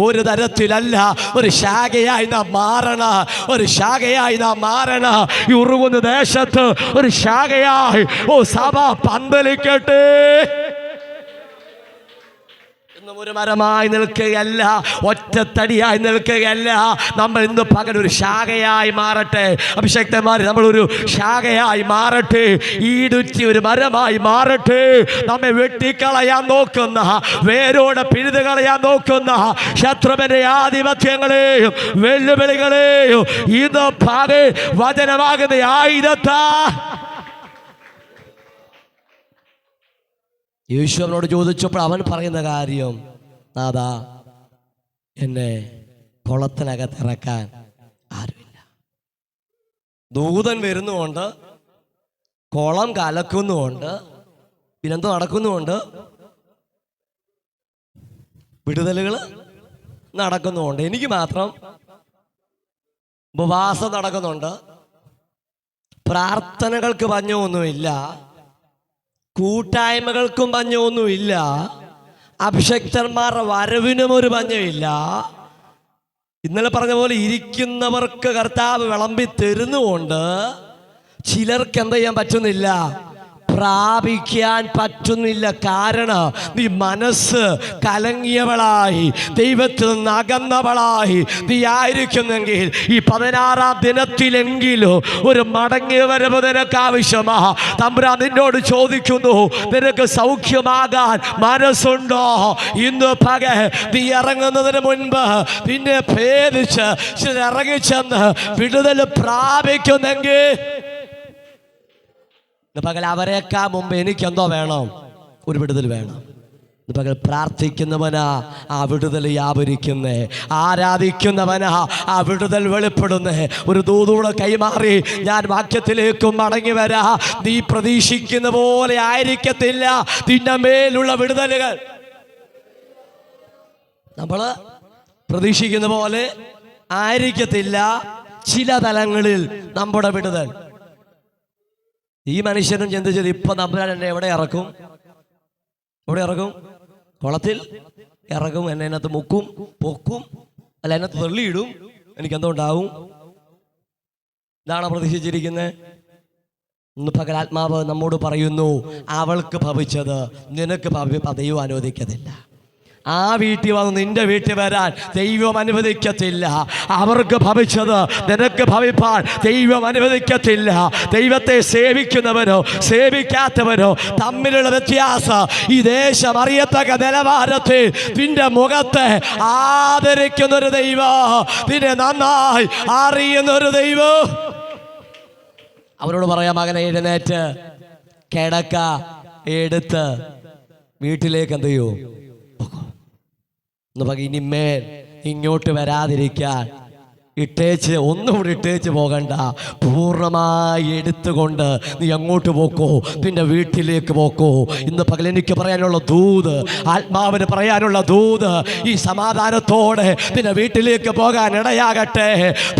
ഒരു തരത്തിലല്ല, ഒരു ശാഖയായി നാം മാറണം, ഒരു ശാഖയായി നാം മാറണം. ഈ ഉറുകുന്ന ദേശത്ത് ഒരു ശാഖയായി സഭ പന്തലിക്കട്ടെ. ഒരു മരമായി നിൽക്കുകയല്ല, ഒറ്റത്തടിയായി നിൽക്കുകയല്ല. നമ്മൾ ഇന്ന് പകൽ ഒരു ശാഖയായി മാറട്ടെ. അഭിഷക്തന്മാർ, നമ്മളൊരു ശാഖയായി മാറട്ടെ. ഈടുറ്റി ഒരു മരമായി മാറട്ടെ. നമ്മെ വെട്ടിക്കളയാൻ നോക്കുന്ന, വേരോടെ പിഴുതു കളയാൻ നോക്കുന്ന ശത്രുവിന്റെ ആധിപത്യങ്ങളെയും വെല്ലുവിളികളെയും ഇന്ന് പകൽ വചനമാകുന്ന ആയുധത്താ യേശു അവനോട് ചോദിച്ചപ്പോൾ അവൻ പറയുന്ന കാര്യം, നാഥാ എന്നെ കുളത്തിനകത്ത് ഇറക്കാൻ ആരുമില്ല. ദൂതൻ വരുന്നുകൊണ്ട്, കുളം കലക്കുന്നുകൊണ്ട്, പിന്നെന്തോ നടക്കുന്നുകൊണ്ട്, വിടുതലുകൾ നടക്കുന്നുണ്ട്. എനിക്ക് മാത്രം ഉപവാസം നടക്കുന്നുണ്ട്, പ്രാർത്ഥനകൾക്ക് പഞ്ഞമൊന്നുമില്ല, കൂട്ടായ്മകൾക്കും പഞ്ഞമൊന്നുമില്ല, അഭിഷക്തന്മാരുടെ വരവിനും ഒരു പഞ്ഞമില്ല. ഇന്നലെ പറഞ്ഞ പോലെ ഇരിക്കുന്നവർക്ക് കർത്താവ് വിളമ്പി തരുന്നുകൊണ്ട് ചിലർക്ക് എന്ത് ചെയ്യാൻ പറ്റുന്നില്ല, പ്രാപിക്കാൻ പറ്റുന്നില്ല. കാരണം നീ മനസ്സ് കലങ്ങിയവളായി, ദൈവത്തിൽ നിന്ന് അകന്നവളായി നീ ആയിരിക്കുന്നെങ്കിൽ ഈ 16-ാം ദിനത്തിലെങ്കിലും ഒരു മടങ്ങി വരവ് നിനക്ക് ആവശ്യമാ. തമ്പുരാൻ നിന്നോട് ചോദിക്കുന്നു, നിനക്ക് സൗഖ്യമാകാൻ മനസ്സുണ്ടോ? ഇന്ന് പകൽ നീ ഇറങ്ങുന്നതിന് മുൻപ് നിന്നെ ഭേദിച്ച് ഇറങ്ങിച്ചെന്ന് വിടുതൽ പ്രാപിക്കുന്നെങ്കിൽ പകൽ അവരെക്കാൾ മുമ്പ് എനിക്കെന്തോ വേണം? ഒരു വിടുതൽ വേണം. പകൽ പ്രാർത്ഥിക്കുന്നവനാ ആ വിടുതൽ വ്യാപരിക്കുന്നേ, ആരാധിക്കുന്നവനാ ആ വിടുതൽ വെളിപ്പെടുന്നേ. ഒരു ദൂതൂടെ കൈമാറി ഞാൻ വാക്യത്തിലേക്കും മടങ്ങി വരാ. നീ പ്രതീക്ഷിക്കുന്ന പോലെ ആയിരിക്കത്തില്ല നിന്റെ മേലുള്ള വിടുതലുകൾ. നമ്മൾ പ്രതീക്ഷിക്കുന്ന പോലെ ആയിരിക്കത്തില്ല ചില തലങ്ങളിൽ നമ്മുടെ വിടുതൽ. ഈ മനുഷ്യനും ചിന്തിച്ചത്, ഇപ്പൊ തമ്പുരാൻ എന്നെ എവിടെ ഇറക്കും? എവിടെ ഇറക്കും? കുളത്തിൽ ഇറക്കും. എന്നെ അതിനകത്ത് മുക്കും, പൊക്കും, അല്ല അതിനകത്ത് തള്ളിയിടും. എനിക്ക് എന്തോ ഉണ്ടാവും? ഇതാണ് പ്രതീക്ഷിച്ചിരിക്കുന്നത്. ഇന്ന് പകലാത്മാവ് നമ്മോട് പറയുന്നു, അവൾക്ക് ഭവിച്ചത് നിനക്ക് ദൈവം അനുവദിക്കത്തില്ല. ആ വീട്ടിൽ വന്ന് നിന്റെ വീട്ടിൽ വരാൻ ദൈവം അനുവദിക്കത്തില്ല. അവർക്ക് ഭവിച്ചത് നിനക്ക് ഭവിപ്പാൻ ദൈവം അനുവദിക്കത്തില്ല. ദൈവത്തെ സേവിക്കുന്നവനോ സേവിക്കാത്തവനോ തമ്മിലുള്ള വ്യത്യാസം ഈ ദേശം അറിയത്തക്ക നിലവാരത്തിൽ നിന്റെ മുഖത്തെ ആദരിക്കുന്നൊരു ദൈവം, നിന്നെ നന്നായി അറിയുന്നൊരു ദൈവം. അവരോട് പറയാം, മകനെ എഴുന്നേറ്റ് കിടക്ക എടുത്ത് വീട്ടിലേക്ക് എന്ത് ചെയ്യൂ എന്ന് പറയും. ഇനിമേൽ ഇങ്ങോട്ട് വരാതിരിക്കാൻ ഇട്ടേച്ച് ഒന്നുകൂടി ഇട്ടേച്ച് പോകണ്ട, പൂർണ്ണമായി എടുത്തുകൊണ്ട് നീ അങ്ങോട്ട് പോക്കോ, നിന്റെ വീട്ടിലേക്ക് പോക്കോ. ഇന്ന് പകൽ എനിക്ക് പറയാനുള്ള ദൂത്, ആത്മാവിന് പറയാനുള്ള ദൂത്, ഈ സമാധാനത്തോടെ നിന്റെ വീട്ടിലേക്ക് പോകാൻ ഇടയാകട്ടെ.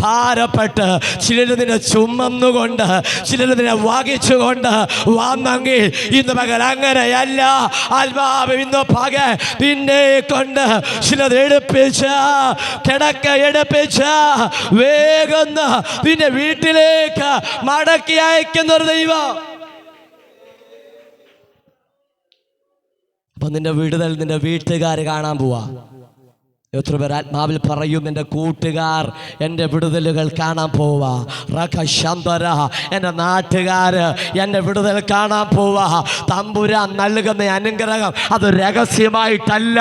ഭാരപ്പെട്ട് ചിലർ നിന്നെ ചുമന്നുകൊണ്ട്, ചിലർ നിന്നെ വഹിച്ചുകൊണ്ട് വന്നെങ്കിൽ ഇന്ന് പകൽ അങ്ങനെയല്ല. ആത്മാവ് ഇന്ന് പകൽ നിന്നെ കൊണ്ട് ചിലത് എടുപ്പിച്ച് കിടക്ക എടുപ്പിച്ച് വേഗം നിന്റെ വീട്ടിലേക്ക് മടക്കി അയക്കുന്ന ഒരു ദൈവം. അപ്പൊ നിന്റെ വിടുതൽ നിന്റെ വീട്ടുകാർ കാണാൻ പോവാ. എത്ര പേർ ആത്മാവിൽ പറയും, എൻ്റെ കൂട്ടുകാർ എൻ്റെ വിടുതലുകൾ കാണാൻ പോവാ. റഖശന്തര, എൻ്റെ നാട്ടുകാര് എൻ്റെ വിടുതൽ കാണാൻ പോവാ. തമ്പുരാൻ നൽകുന്ന അനുഗ്രഹം അത് രഹസ്യമായിട്ടല്ല,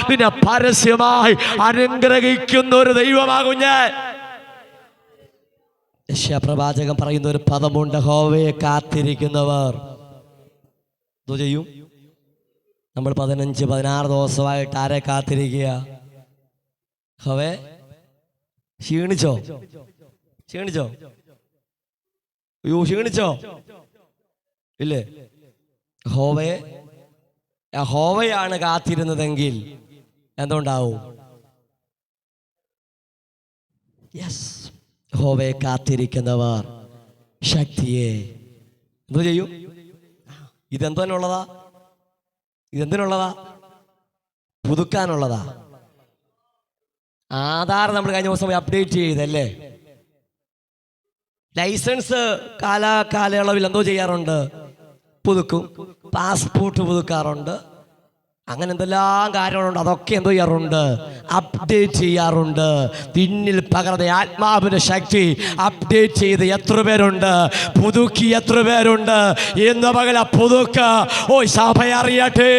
നിന്നെ പരസ്യമായി അനുഗ്രഹിക്കുന്ന ഒരു ദൈവമാകും ഞാൻ. യശയ്യാപ്രവാചകൻ പറയുന്ന ഒരു പദമുണ്ട്, യഹോവയെ കാത്തിരിക്കുന്നവർ എന്തോ ചെയ്യും? നമ്മൾ 15-16 ദിവസമായിട്ട് ആരെ കാത്തിരിക്കുക? യഹോവേ ക്ഷീണിച്ചോ? അയ്യോ ക്ഷീണിച്ചോ? ഇല്ലേ? യഹോവയാണ് കാത്തിരുന്നതെങ്കിൽ എന്തുണ്ടാവും? യെസ്, യഹോവയെ കാത്തിരിക്കുന്നവർ ശക്തിയെ എന്തോ ചെയ്യും? ഇതെന്തിനുള്ളതാ? പുതുക്കാനുള്ളതാ. ആധാർ നമ്മൾ കഴിഞ്ഞ ദിവസം അപ്ഡേറ്റ് ചെയ്തല്ലേ? ലൈസൻസ് കാലയളവിൽ എന്തോ ചെയ്യാറുണ്ട്? പുതുക്കും. പാസ്പോർട്ട് പുതുക്കാറുണ്ട്. അങ്ങനെ എന്തെല്ലാം കാര്യങ്ങളുണ്ട്, അതൊക്കെ എന്തോ ചെയ്യാറുണ്ട്? അപ്ഡേറ്റ് ചെയ്യാറുണ്ട്. പിന്നിൽ പകർന്ന ആത്മാവിന്റെ ശക്തി അപ്ഡേറ്റ് ചെയ്ത് എത്ര പേരുണ്ട്? പുതുക്കി എത്ര പേരുണ്ട്? എന്ന് പകല പുതുക്ക. ഓ സഭ അറിയട്ടെ,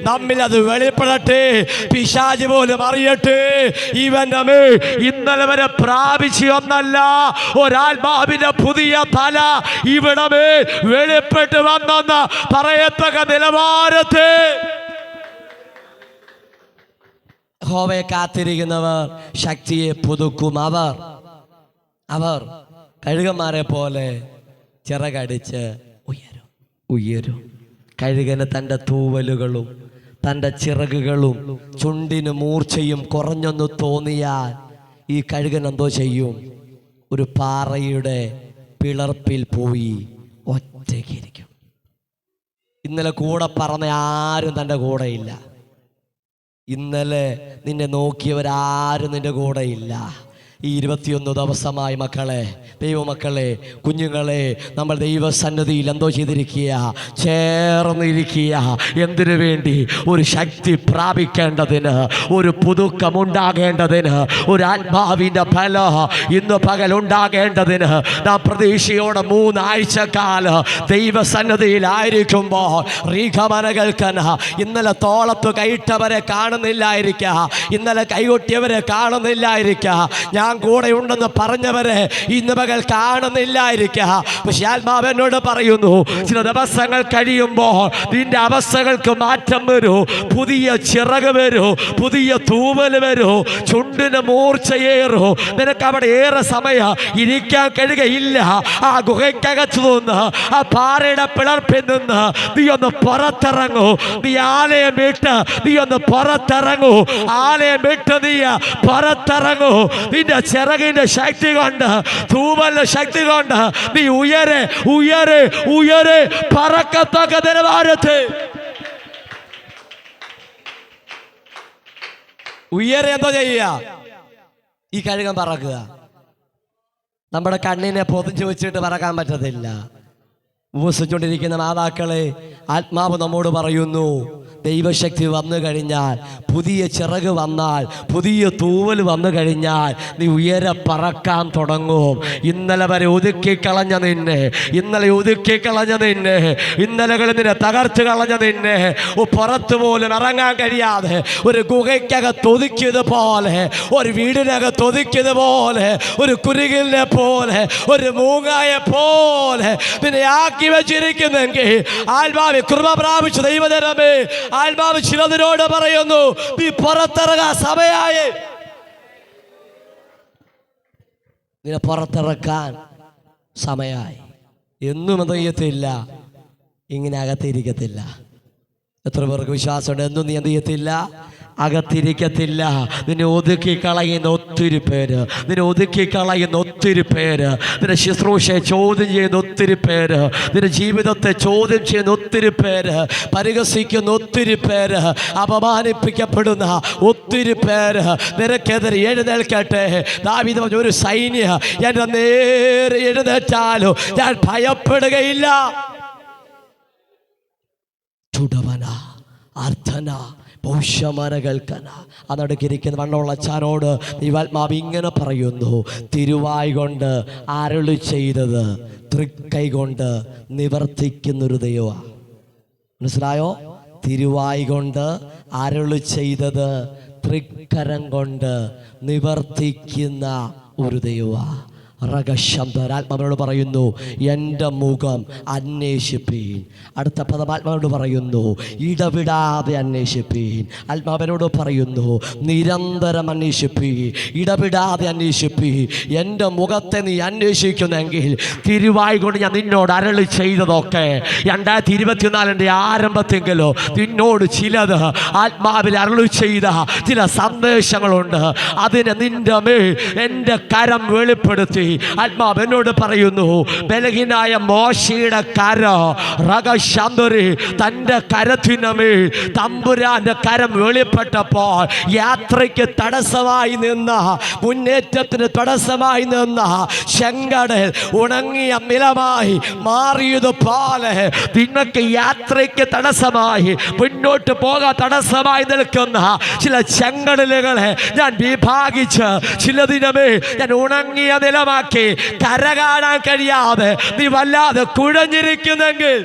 നമ്മിൽ അത് വെളിപ്പെടട്ടെ, പിശാച് പോലും അറിയട്ടെ. ഇവന്റെ ഇന്നലെ വരെ പ്രാപിച്ചു ഒന്നല്ല, ഒരാത്മാവിന്റെ പുതിയ തല ഇവിടെ വെളിപ്പെട്ട് വന്നെന്ന് പറയത്തക്ക നിലവാരത്തെ യഹോവയെ കാത്തിരിക്കുന്നവർ ശക്തിയെ പുതുക്കും. അവർ കഴുകന്മാരെ പോലെ ചിറകടിച്ച് ഉയരും. കഴുകന് തൻ്റെ തൂവലുകളും തൻ്റെ ചിറകുകളും ചുണ്ടിന് മൂർച്ചയും കുറഞ്ഞൊന്ന് തോന്നിയാൽ ഈ കഴുകൻ എന്തോ ചെയ്യും? ഒരു പാറയുടെ പിളർപ്പിൽ പോയി ഒറ്റയ്ക്കിരിക്കും. ഇന്നലെ കൂടെ പറഞ്ഞ ആരും തൻ്റെ കൂടെയില്ല. ഇന്നലെ നിന്നെ നോക്കിയവരാരും നിന്റെ കൂടെ ഇല്ല. ഈ 21 ദിവസമായി മക്കളെ, ദൈവമക്കളെ, കുഞ്ഞുങ്ങളെ, നമ്മൾ ദൈവസന്നിധിയിൽ എന്തോ ചെയ്തിരിക്കുക? ചേർന്നിരിക്കുക. എന്തിനു വേണ്ടി? ഒരു ശക്തി പ്രാപിക്കേണ്ടതിന്, ഒരു പുതുക്കമുണ്ടാകേണ്ടതിന്, ഒരു ആത്മാവിൻ്റെ ഫലം ഇന്ന് പകലുണ്ടാകേണ്ടതിന്. നാം പ്രതീക്ഷയോടെ 3 ആഴ്ചക്കാലം ദൈവസന്നിധിയിലായിരിക്കുമ്പോൾ റീഖമനകൾക്കന ഇന്നലെ തോളത്ത് കൈയിട്ടവരെ കാണുന്നില്ലായിരിക്കുക, ഇന്നലെ കൈകൊട്ടിയവരെ കാണുന്നില്ലായിരിക്കുക, ഞാൻ കൂടെ ഉണ്ടെന്ന് പറഞ്ഞവരെ ഇന്ന് പകൽ കാണുന്നില്ലായിരിക്കുക. പക്ഷെ ആത്മാവ് എന്നോട് പറയുന്നു, ചില ദിവസങ്ങൾ കഴിയുമ്പോൾ നിന്റെ അവസ്ഥകൾക്ക് മാറ്റം വരൂ, പുതിയ ചിറക് വരൂ, പുതിയ തൂവൽ വരൂ, ചുണ്ടിന് മൂർച്ചയേറൂ. നിനക്ക് അവിടെ ഏറെ സമയം ഇരിക്കാൻ കഴിയുകയില്ല. ആ ഗുഹയ്ക്കകത്തു നിന്ന്, ആ പാറയുടെ പിളർപ്പിൽ നിന്ന് നീ ഒന്ന് പുറത്തിറങ്ങൂ. നീ ആലയം വിട്ട് നീ ഒന്ന് പുറത്തിറങ്ങൂ. ആലയം വിട്ട് നീ പുറത്തിറങ്ങൂ. നിന്റെ ചിറകിന്റെ ശക്തി കൊണ്ട്, തൂവലിന്റെ ശക്തി കൊണ്ട് നീ ഉയരെ ഉയരെ ഉയരെ പറക്കത്തക്ക നിലവാരത്തിൽ ഉയരെ എന്തോ ചെയ്യുക? ഈ കഴുകൻ പറക്കുക. നമ്മുടെ കണ്ണിനെ പൊതിച്ചു വെച്ചിട്ട് പറക്കാൻ പറ്റത്തില്ല. ഉപസിച്ചുകൊണ്ടിരിക്കുന്ന മാതാക്കളെ, ആത്മാവ് നമ്മോട് പറയുന്നു, ദൈവശക്തി വന്നു കഴിഞ്ഞാൽ, പുതിയ ചിറക് വന്നാൽ, പുതിയ തൂവൽ വന്നു കഴിഞ്ഞാൽ നീ ഉയരെ പറക്കാൻ തുടങ്ങും. ഇന്നലെ വരെ ഒതുക്കിക്കളഞ്ഞ നിന്നെ, ഇന്നലെ ഒതുക്കിക്കളഞ്ഞ നിന്നെ, ഇന്നലകളിൽ നിന്നെ തകർത്ത് കളഞ്ഞ നിന്നെ പുറത്തു പോലും ഇറങ്ങാൻ കഴിയാതെ ഒരു ഗുഹയ്ക്കകത്ത് ഒതുക്കിയതുപോലെ, ഒരു വീടിനകത്ത് ഒതുക്കിയതുപോലെ, ഒരു കുരുകിലിനെ പോലെ, ഒരു മൂങ്ങായെ പോലെ നിന്നെ ആക്കി വെച്ചിരിക്കുന്നെങ്കിൽ ആത്മാവി കൃപ പ്രാപിച്ചു ദൈവജനമേ, ആത്മാവ് ചിലതിനോട് പറയുന്നു, നീ പുറത്തിറങ്ങാൻ സമയായി. നിന്നെ പുറത്തിറക്കാൻ സമയായി. എന്നും ചെയ്യത്തില്ല, ഇങ്ങനെ അകത്തിരിക്കത്തില്ല. എത്ര പേർക്ക് വിശ്വാസമുണ്ട്? എന്നും നീ എന്ത് ചെയ്യത്തില്ല? അകത്തിരിക്കത്തില്ല. നിന്നെ ഒതുക്കി കളയുന്ന ഒത്തിരി പേര്, നിന്നെ ഒതുക്കി കളയുന്ന ഒത്തിരി പേര്, നിന്റെ ശുശ്രൂഷയെ ചോദ്യം ചെയ്യുന്ന ഒത്തിരി പേര്, നിന്റെ ജീവിതത്തെ ചോദ്യം ചെയ്യുന്ന ഒത്തിരി പേര്, പരിഹസിക്കുന്ന ഒത്തിരി പേര്, അപമാനിപ്പിക്കപ്പെടുന്ന ഒത്തിരി പേര് നിനക്കെതിരെ എഴുന്നേൽക്കട്ടെ. ദാവീദ് പറഞ്ഞ, ഒരു സൈന്യ എൻ്റെ നേരെ എഴുന്നേറ്റാലോ ഞാൻ ഭയപ്പെടുകയില്ല. ചുടവന അർത്ഥന പൗഷമനകൾക്കന. അതടുക്കിരിക്കുന്ന വണ്ണമുള്ള അച്ഛനോട് ദൈവാത്മാവ് ഇങ്ങനെ പറയുന്നു, തിരുവായ് കൊണ്ട് അരുളി ചെയ്തത് തൃക്കൈ കൊണ്ട് നിവർത്തിക്കുന്നൊരു ദൈവമാണ്. മനസ്സിലായോ? തിരുവായ് കൊണ്ട് അരുളി ചെയ്തത് തൃക്കരം കൊണ്ട് നിവർത്തിക്കുന്ന ഒരു ദൈവമാണ്. ആത്മാവിനോട് പറയുന്നു, എൻ്റെ മുഖം അന്വേഷിപ്പീൻ. അടുത്ത പദം ആത്മാവിനോട് പറയുന്നു, ഇടവിടാതെ അന്വേഷിപ്പീൻ. ആത്മാവിനോട് പറയുന്നു, നിരന്തരം അന്വേഷിപ്പീൻ, ഇടവിടാതെ അന്വേഷിപ്പീൻ. എൻ്റെ മുഖത്തെ നീ അന്വേഷിക്കുന്നെങ്കിൽ തിരുവായ് കൊണ്ട് ഞാൻ നിന്നോട് അരുളി ചെയ്തതൊക്കെ 2024 ആരംഭത്തെങ്കിലോ നിന്നോട് ചിലത് ആത്മാവിൽ അരുളി ചെയ്ത ചില സന്ദേശങ്ങളുണ്ട്. അതിനെ നിന്റെ മേൽ എൻ്റെ കരം വെളിപ്പെടുത്തി ആത്മാവ് എന്നോട് പറയുന്നു, ബലഹീനായ മോശയുടെ കരം തൻ്റെ കരത്തിനമേൽ തമ്പുരാന്റെ കരം വെളിപ്പെട്ടപ്പോൾ യാത്രയ്ക്ക് തടസ്സമായി നിന്ന, മുന്നേറ്റത്തിന് തടസ്സമായി നിന്ന ചെങ്കടൽ ഉണങ്ങിയ നിലമായി മാറിയതുപോലെ നിങ്ങൾക്ക് യാത്രയ്ക്ക് തടസ്സമായി, മുന്നോട്ട് പോകാൻ തടസ്സമായി നിൽക്കുന്ന ചില ചെങ്കടലുകളെ ഞാൻ വിഭാഗിച്ച് ചിലതിനമേ ഞാൻ ഉണങ്ങിയ നിലമാക്കി കര കാണാൻ കഴിയാതെ നീ വല്ലാതെ കുഴഞ്ഞിരിക്കുന്നെങ്കിൽ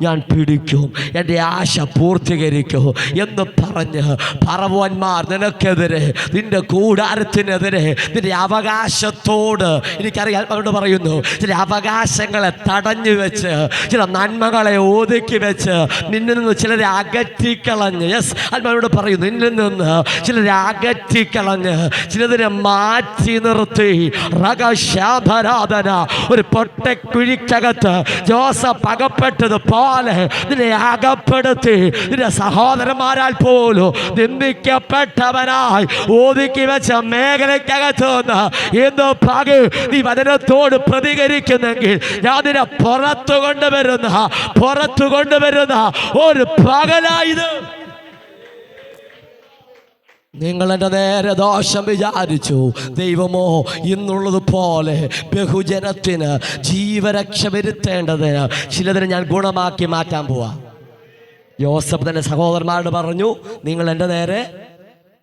ഞാൻ പിടിക്കും, എൻ്റെ ആശ പൂർത്തീകരിക്കും എന്ന് പറഞ്ഞ് പറവന്മാർ നിനക്കെതിരെ, നിന്റെ കൂടാരത്തിനെതിരെ, നിന്റെ അവകാശത്തോട്, എനിക്കറിയാം അവരോട് പറയുന്നു, ചില അവകാശങ്ങളെ തടഞ്ഞു വെച്ച്, ചില നന്മകളെ ഒതുക്കി വെച്ച് നിന്നിൽ നിന്ന് ചിലരെ അകറ്റിക്കളഞ്ഞ്, യെസ് ആത്മാവോട് പറയുന്നു, നിന്നിൽ നിന്ന് ചിലരെ അകറ്റിക്കളഞ്ഞ് ചിലതിനെ മാറ്റി നിർത്തി ഒരു പൊട്ടക്കുഴിക്കകത്ത് ജോസഫ് അകപ്പെട്ടതുപോലെ നിന്നെ അകപ്പെടുത്തി നിന്റെ സഹോദരന്മാരാൽ പോലും നിന്ദിക്കപ്പെട്ടവനായി ഒതുക്കി വെച്ച മേഖലയ്ക്കകത്ത് നിന്ന് എന്തോ പകു നീ വചനത്തോട് പ്രതികരിക്കുന്നെങ്കിൽ ഞാൻ നിന്നെ പുറത്തു കൊണ്ടുവരുന്ന ഒരു പകലായത്. നിങ്ങളെൻ്റെ നേരെ ദോഷം വിചാരിച്ചു, ദൈവമോ ഇന്നുള്ളതുപോലെ ബഹുജനത്തിന് ജീവരക്ഷ വരുത്തേണ്ടതിന് ചിലതിനെ ഞാൻ ഗുണമാക്കി മാറ്റാൻ പോവാ. യോസഫ് തന്റെ സഹോദരന്മാരോട് പറഞ്ഞു, നിങ്ങൾ എൻ്റെ നേരെ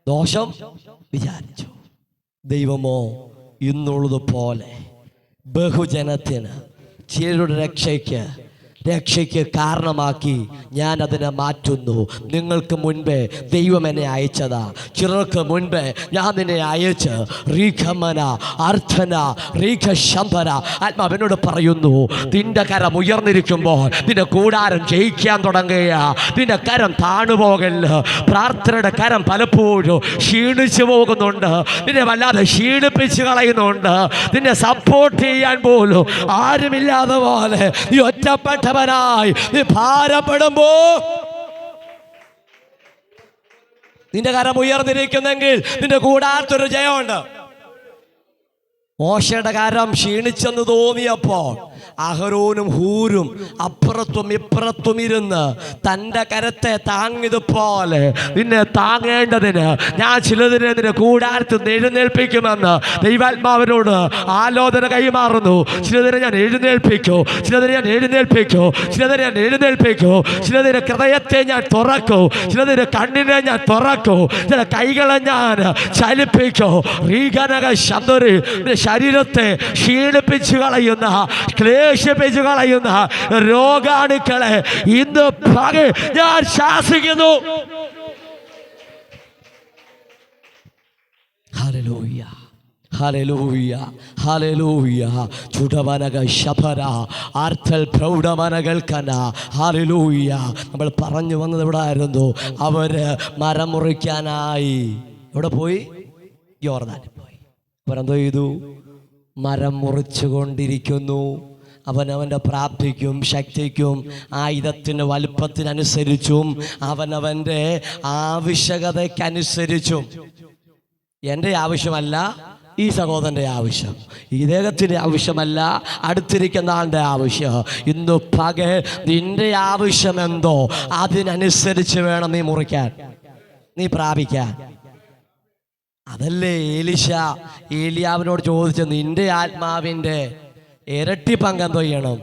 ദോഷം വിചാരിച്ചു, ദൈവമോ ഇന്നുള്ളതുപോലെ ബഹുജനത്തിന് ചിലരുടെ രക്ഷയ്ക്ക് കാരണമാക്കി ഞാൻ അതിനെ മാറ്റുന്നു. നിങ്ങൾക്ക് മുൻപേ ദൈവം എന്നെ അയച്ചതാ, ചിലർക്ക് മുൻപേ ഞാൻ നിന്നെ അയച്ച് റീഖമന അർത്ഥന റീഖശംഭന. ആത്മാവെന്നോട് പറയുന്നു, നിന്റെ കരം ഉയർന്നിരിക്കുമ്പോൾ നിന്റെ കൂടാരം ജയിക്കാൻ തുടങ്ങുക. നിന്റെ കരം താണുപോകല്ല. പ്രാർത്ഥനയുടെ കരം പലപ്പോഴും ക്ഷീണിച്ചു പോകുന്നുണ്ട്, നിന്നെ വല്ലാതെ ക്ഷീണിപ്പിച്ച് കളയുന്നുണ്ട്. നിന്നെ സപ്പോർട്ട് ചെയ്യാൻ പോലും ആരുമില്ലാതെ പോലെ നീ ഒറ്റപ്പെട്ട നീ ഭാരപ്പെടുമ്പോ നിന്റെ കരം ഉയർന്നിരിക്കുന്നെങ്കിൽ നിന്റെ കൂടാത്തൊരു ജയമുണ്ട്. മോശയുടെ കരം ക്ഷീണിച്ചെന്ന് തോന്നിയപ്പോൾ അഹരോനും ഹൂരും അപ്പുറത്തും ഇപ്പുറത്തും ഇരുന്ന് തൻ്റെ കരത്തെ താങ്ങിയതുപോലെ നിന്നെ താങ്ങേണ്ടതിന് ഞാൻ ചിലതിനെ നിന്റെ കൂടാരത്തിൽ നിന്ന് എഴുന്നേൽപ്പിക്കുമെന്ന് ദൈവാത്മാവിനോട് ആലോചന കൈമാറുന്നു. ചിലതിനെ ഞാൻ എഴുന്നേൽപ്പിക്കൂ, ചിലതിനെ ഞാൻ എഴുന്നേൽപ്പിക്കൂ, ചിലതിനെ ഞാൻ എഴുന്നേൽപ്പിക്കൂ, ചിലതിന്റെ ഹൃദയത്തെ ഞാൻ തുറക്കൂ, ചിലതിന്റെ കണ്ണിനെ ഞാൻ തുറക്കൂ, ചില കൈകളെ ഞാൻ ചലിപ്പിക്കൂ. റീഗനക ശബ്ദരി ശരീരത്തെ ക്ഷീണിപ്പിച്ചു കളയുന്ന, ക്ലേശിപ്പിച്ചു കളയുന്ന രോഗാണുക്കളെ ഇന്ന് പകൽ ഞാൻ ശാസിക്കുന്നു. Hallelujah, hallelujah, hallelujah. ചുടവനക ശബര ആർത്തൽ പ്രൗഢമനകൾക്കന. ഹല്ലേലൂയ. നമ്മൾ പറഞ്ഞു വന്നത് ഇവിടെ ആയിരുന്നു. അവര് മരം മുറിക്കാനായി എവിടെ പോയി? യോർദാനിൽ പോയി. അവരെന്തോ ചെയ്തു? മരം മുറിച്ചുകൊണ്ടിരിക്കുന്നു. അവനവൻ്റെ പ്രാപ്തിക്കും ശക്തിക്കും ആയുധത്തിൻ്റെ വലുപ്പത്തിനനുസരിച്ചും അവനവൻ്റെ ആവശ്യകതയ്ക്കനുസരിച്ചും. എൻ്റെ ആവശ്യമല്ല ഈ സഹോദരൻ്റെ ആവശ്യം, ഇദ്ദേഹത്തിൻ്റെ ആവശ്യമല്ല അടുത്തിരിക്കുന്ന ആളുടെ ആവശ്യം. ഇന്ന് പകൽ നിന്റെ ആവശ്യമെന്തോ അതിനനുസരിച്ച് വേണം നീ മുറിക്കാൻ, നീ പ്രാപിക്കാൻ. അതല്ലേ ഏലിശ ഏലിയാവിനോട് ചോദിച്ച, നിന്റെ ആത്മാവിൻ്റെ ഇരട്ടി പങ്കെന്തോ ചെയ്യണം?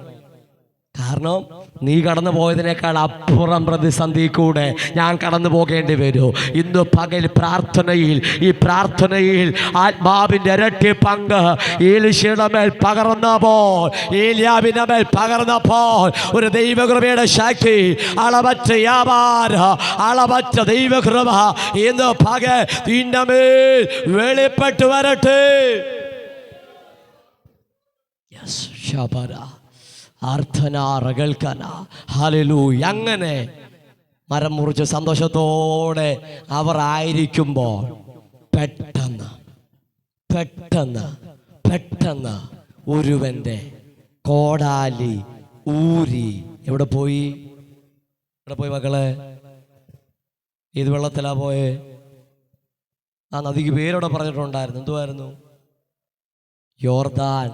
കാരണം നീ കടന്നു പോയതിനേക്കാൾ അപ്പുറം പ്രതിസന്ധി കൂടെ ഞാൻ കടന്നു പോകേണ്ടി വരും. ഇന്ന് പകൽ പ്രാർത്ഥനയിൽ, ഈ പ്രാർത്ഥനയിൽ ആത്മാവിൻ്റെ ഇരട്ടി പങ്ക് ഏലിശയുടെ മേൽ പകർന്നപ്പോൾ, ഏലിയാവിൻ്റെ മേൽ പകർന്നപ്പോൾ ഒരു ദൈവകൃപയുടെ ശക്തി, അളവറ്റ വ്യാപാര, അളവറ്റ ദൈവകൃപ ഇന്ന് പകൽ നിന്റെ മേൽ വെളിപ്പെട്ടു വരട്ടെ. ഹല്ലേലൂയ. അങ്ങനെ മരം മുറിച്ച് സന്തോഷത്തോടെ അവർ ആയിരിക്കുമ്പോൾ പെട്ടെന്ന് പെട്ടെന്ന് പെട്ടെന്ന് ഒരുവന്റെ കോടാലി ഊരി എവിടെ പോയി? എവിടെ പോയി മക്കളെ? ഏത് വെള്ളത്തിലാ പോയെ? ആ നദിക്ക് പേരോടെ പറഞ്ഞിട്ടുണ്ടായിരുന്നു. എന്തുവായിരുന്നു? യോർദാൻ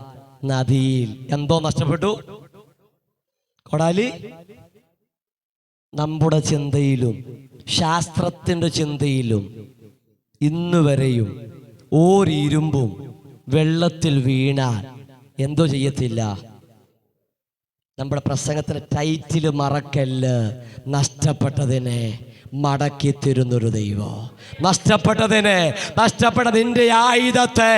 നദിയിൽ. എന്തോ നഷ്ടപ്പെട്ടു? കൊടാലി. നമ്മുടെ ചിന്തയിലും ശാസ്ത്രത്തിൻ്റെ ചിന്തയിലും ഇന്നുവരെയും ഓരിരുമ്പും വെള്ളത്തിൽ വീണാൽ എന്തോ ചെയ്യത്തില്ല. നമ്മുടെ പ്രസംഗത്തിന് ടൈറ്റിൽ മറക്കല്ല്, നഷ്ടപ്പെട്ടതിനെ മടക്കി തരുന്നൊരു ദൈവം. നഷ്ടപ്പെട്ട നിന്റെ ആയുധത്തെ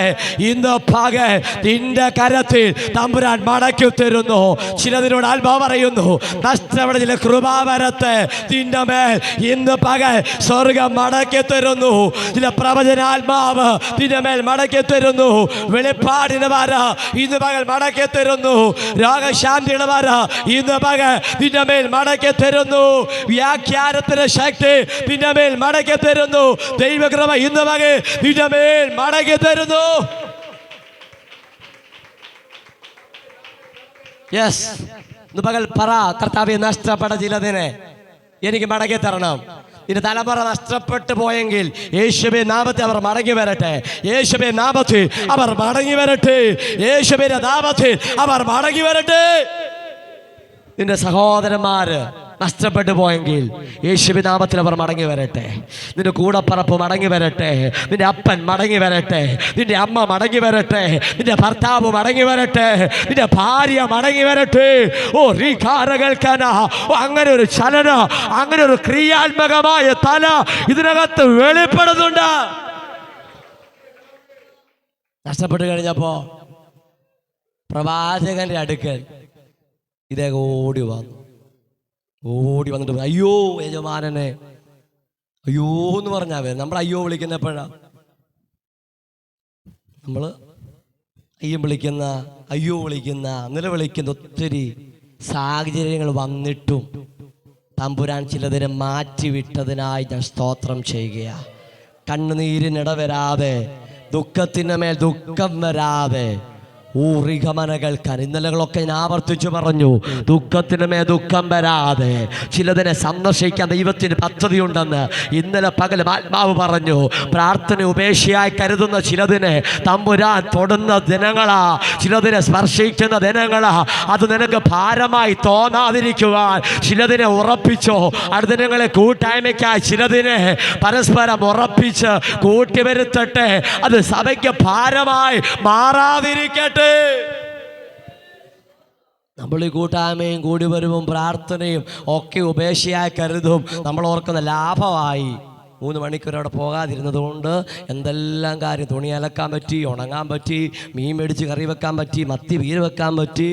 ഇന്ന് പകൽ നിന്റെ കരത്തിൽ തമ്പുരാൻ മടക്കി തരുന്നു. ചിലതിനോട് ആത്മാവ് പറയുന്നു, നഷ്ടപ്പെട്ട ചില കൃപാവരത്തെ നിന്റെ മേൽ ഇന്ന് പകൽ സ്വർഗം മടക്കി തരുന്നു. ചില പ്രവചനാത്മാവ് നിന്റെ മേൽ മടക്കി തരുന്നു. വെളിപ്പാടിന് വര ഇന്ന് പകൽ മടക്കി തരുന്നു. രോഗശാന്തിയുടെ വര ഇന്ന് പകൽ നിന്റെ മേൽ മടക്കി തരുന്നു. വ്യാഖ്യാനത്തിന്റെ ശക്തി നിന്റെ മേൽ മടക്കി തരുന്നു. ദൈവകൃപ ഇന്ന് പകൽ നിന്റെ മേൽ മടക്കി തരുന്നു. യെസ്, ഇന്ന് പകൽ പറ, കർത്താവേ, നഷ്ടപ്പെട്ട ചിലതിനെ എനിക്ക് മടക്കി തരണം. നിന്റെ തലമുറ നഷ്ടപ്പെട്ടു പോയെങ്കിൽ യേശുവിന്റെ നാമത്തിൽ അവർ മടങ്ങി വരട്ടെ. യേശുവിന്റെ നാമത്തിൽ അവർ മടങ്ങി വരട്ടെ. യേശുവിന്റെ നാമത്തിൽ അവർ മടങ്ങി വരട്ടെ. നിന്റെ സഹോദരന്മാര് നഷ്ടപ്പെട്ടു പോയെങ്കിൽ യേശുവിന്റെ നാമത്തിൽ അവർ മടങ്ങി വരട്ടെ. നിന്റെ കൂടപ്പറപ്പ് മടങ്ങി വരട്ടെ. നിന്റെ അപ്പൻ മടങ്ങി വരട്ടെ. നിന്റെ അമ്മ മടങ്ങി വരട്ടെ. നിന്റെ ഭർത്താവ് മടങ്ങി വരട്ടെ. നിന്റെ ഭാര്യ മടങ്ങി വരട്ടെ. ഓ റീകാരകൾക്കന, ഓ അങ്ങനെ ഒരു ചലന, അങ്ങനെ ഒരു ക്രിയാത്മകമായ തല ഇതിനകത്ത് വെളിപ്പെടുന്നുണ്ട്. നഷ്ടപ്പെട്ടു കഴിഞ്ഞപ്പോ പ്രവാചകന്റെ അടുക്കൽ ഇദ്ദേഹം ഓടി വന്നിട്ട്, അയ്യോ യജമാനനെ, അയ്യോ എന്ന് പറഞ്ഞാൽ നമ്മൾ അയ്യോ വിളിക്കുന്നപ്പോഴാ നമ്മൾ അയ്യോ വിളിക്കുന്ന നിലവിളിക്കുന്ന ഒത്തിരി സാഹചര്യങ്ങൾ വന്നിട്ടും തമ്പുരാൻ ചിലതിനെ മാറ്റിവിട്ടതിനായി ഞാൻ സ്തോത്രം ചെയ്യുകയാണ്. കണ്ണുനീരിനിട വരാതെ, ദുഃഖത്തിന് മേൽ ദുഃഖം വരാതെ ഊറികമനകൾക്കാൻ ഇന്നലകളൊക്കെ ഞാൻ ആവർത്തിച്ചു പറഞ്ഞു. ദുഃഖത്തിനുമേ ദുഃഖം വരാതെ ചിലതിനെ സന്ദർശിക്കാൻ ദൈവത്തിന് പദ്ധതിയുണ്ടെന്ന് ഇന്നലെ പകലും ആത്മാവ് പറഞ്ഞു. പ്രാർത്ഥന ഉപേക്ഷയായി കരുതുന്ന ചിലതിനെ തമ്പുരാൻ തൊടുന്ന ദിനങ്ങളാ, ചിലതിനെ സ്പർശിക്കുന്ന ദിനങ്ങളാ. അത് നിനക്ക് ഭാരമായി തോന്നാതിരിക്കുവാൻ ചിലതിനെ ഉറപ്പിച്ചോ. അടുത്ത കൂട്ടായ്മയ്ക്കായി ചിലതിനെ പരസ്പരം ഉറപ്പിച്ച് കൂട്ടിവരുത്തട്ടെ. അത് സഭയ്ക്ക് ഭാരമായി മാറാതിരിക്കട്ടെ. നമ്മൾ ഈ കൂട്ടായ്മയും കൂടി വരുമ്പം പ്രാർത്ഥനയും ഒക്കെ ഉപേക്ഷയായി കരുതും. നമ്മൾ ഓർക്കുന്ന ലാഭമായി 3 മണിക്കൂർ അവിടെ പോകാതിരുന്നത് കൊണ്ട് എന്തെല്ലാം കാര്യം, തുണി അലക്കാൻ പറ്റി, ഉണങ്ങാൻ പറ്റി, മീൻ മേടിച്ച് കറി വെക്കാൻ പറ്റി, മത്തി വീര് വെക്കാൻ പറ്റി,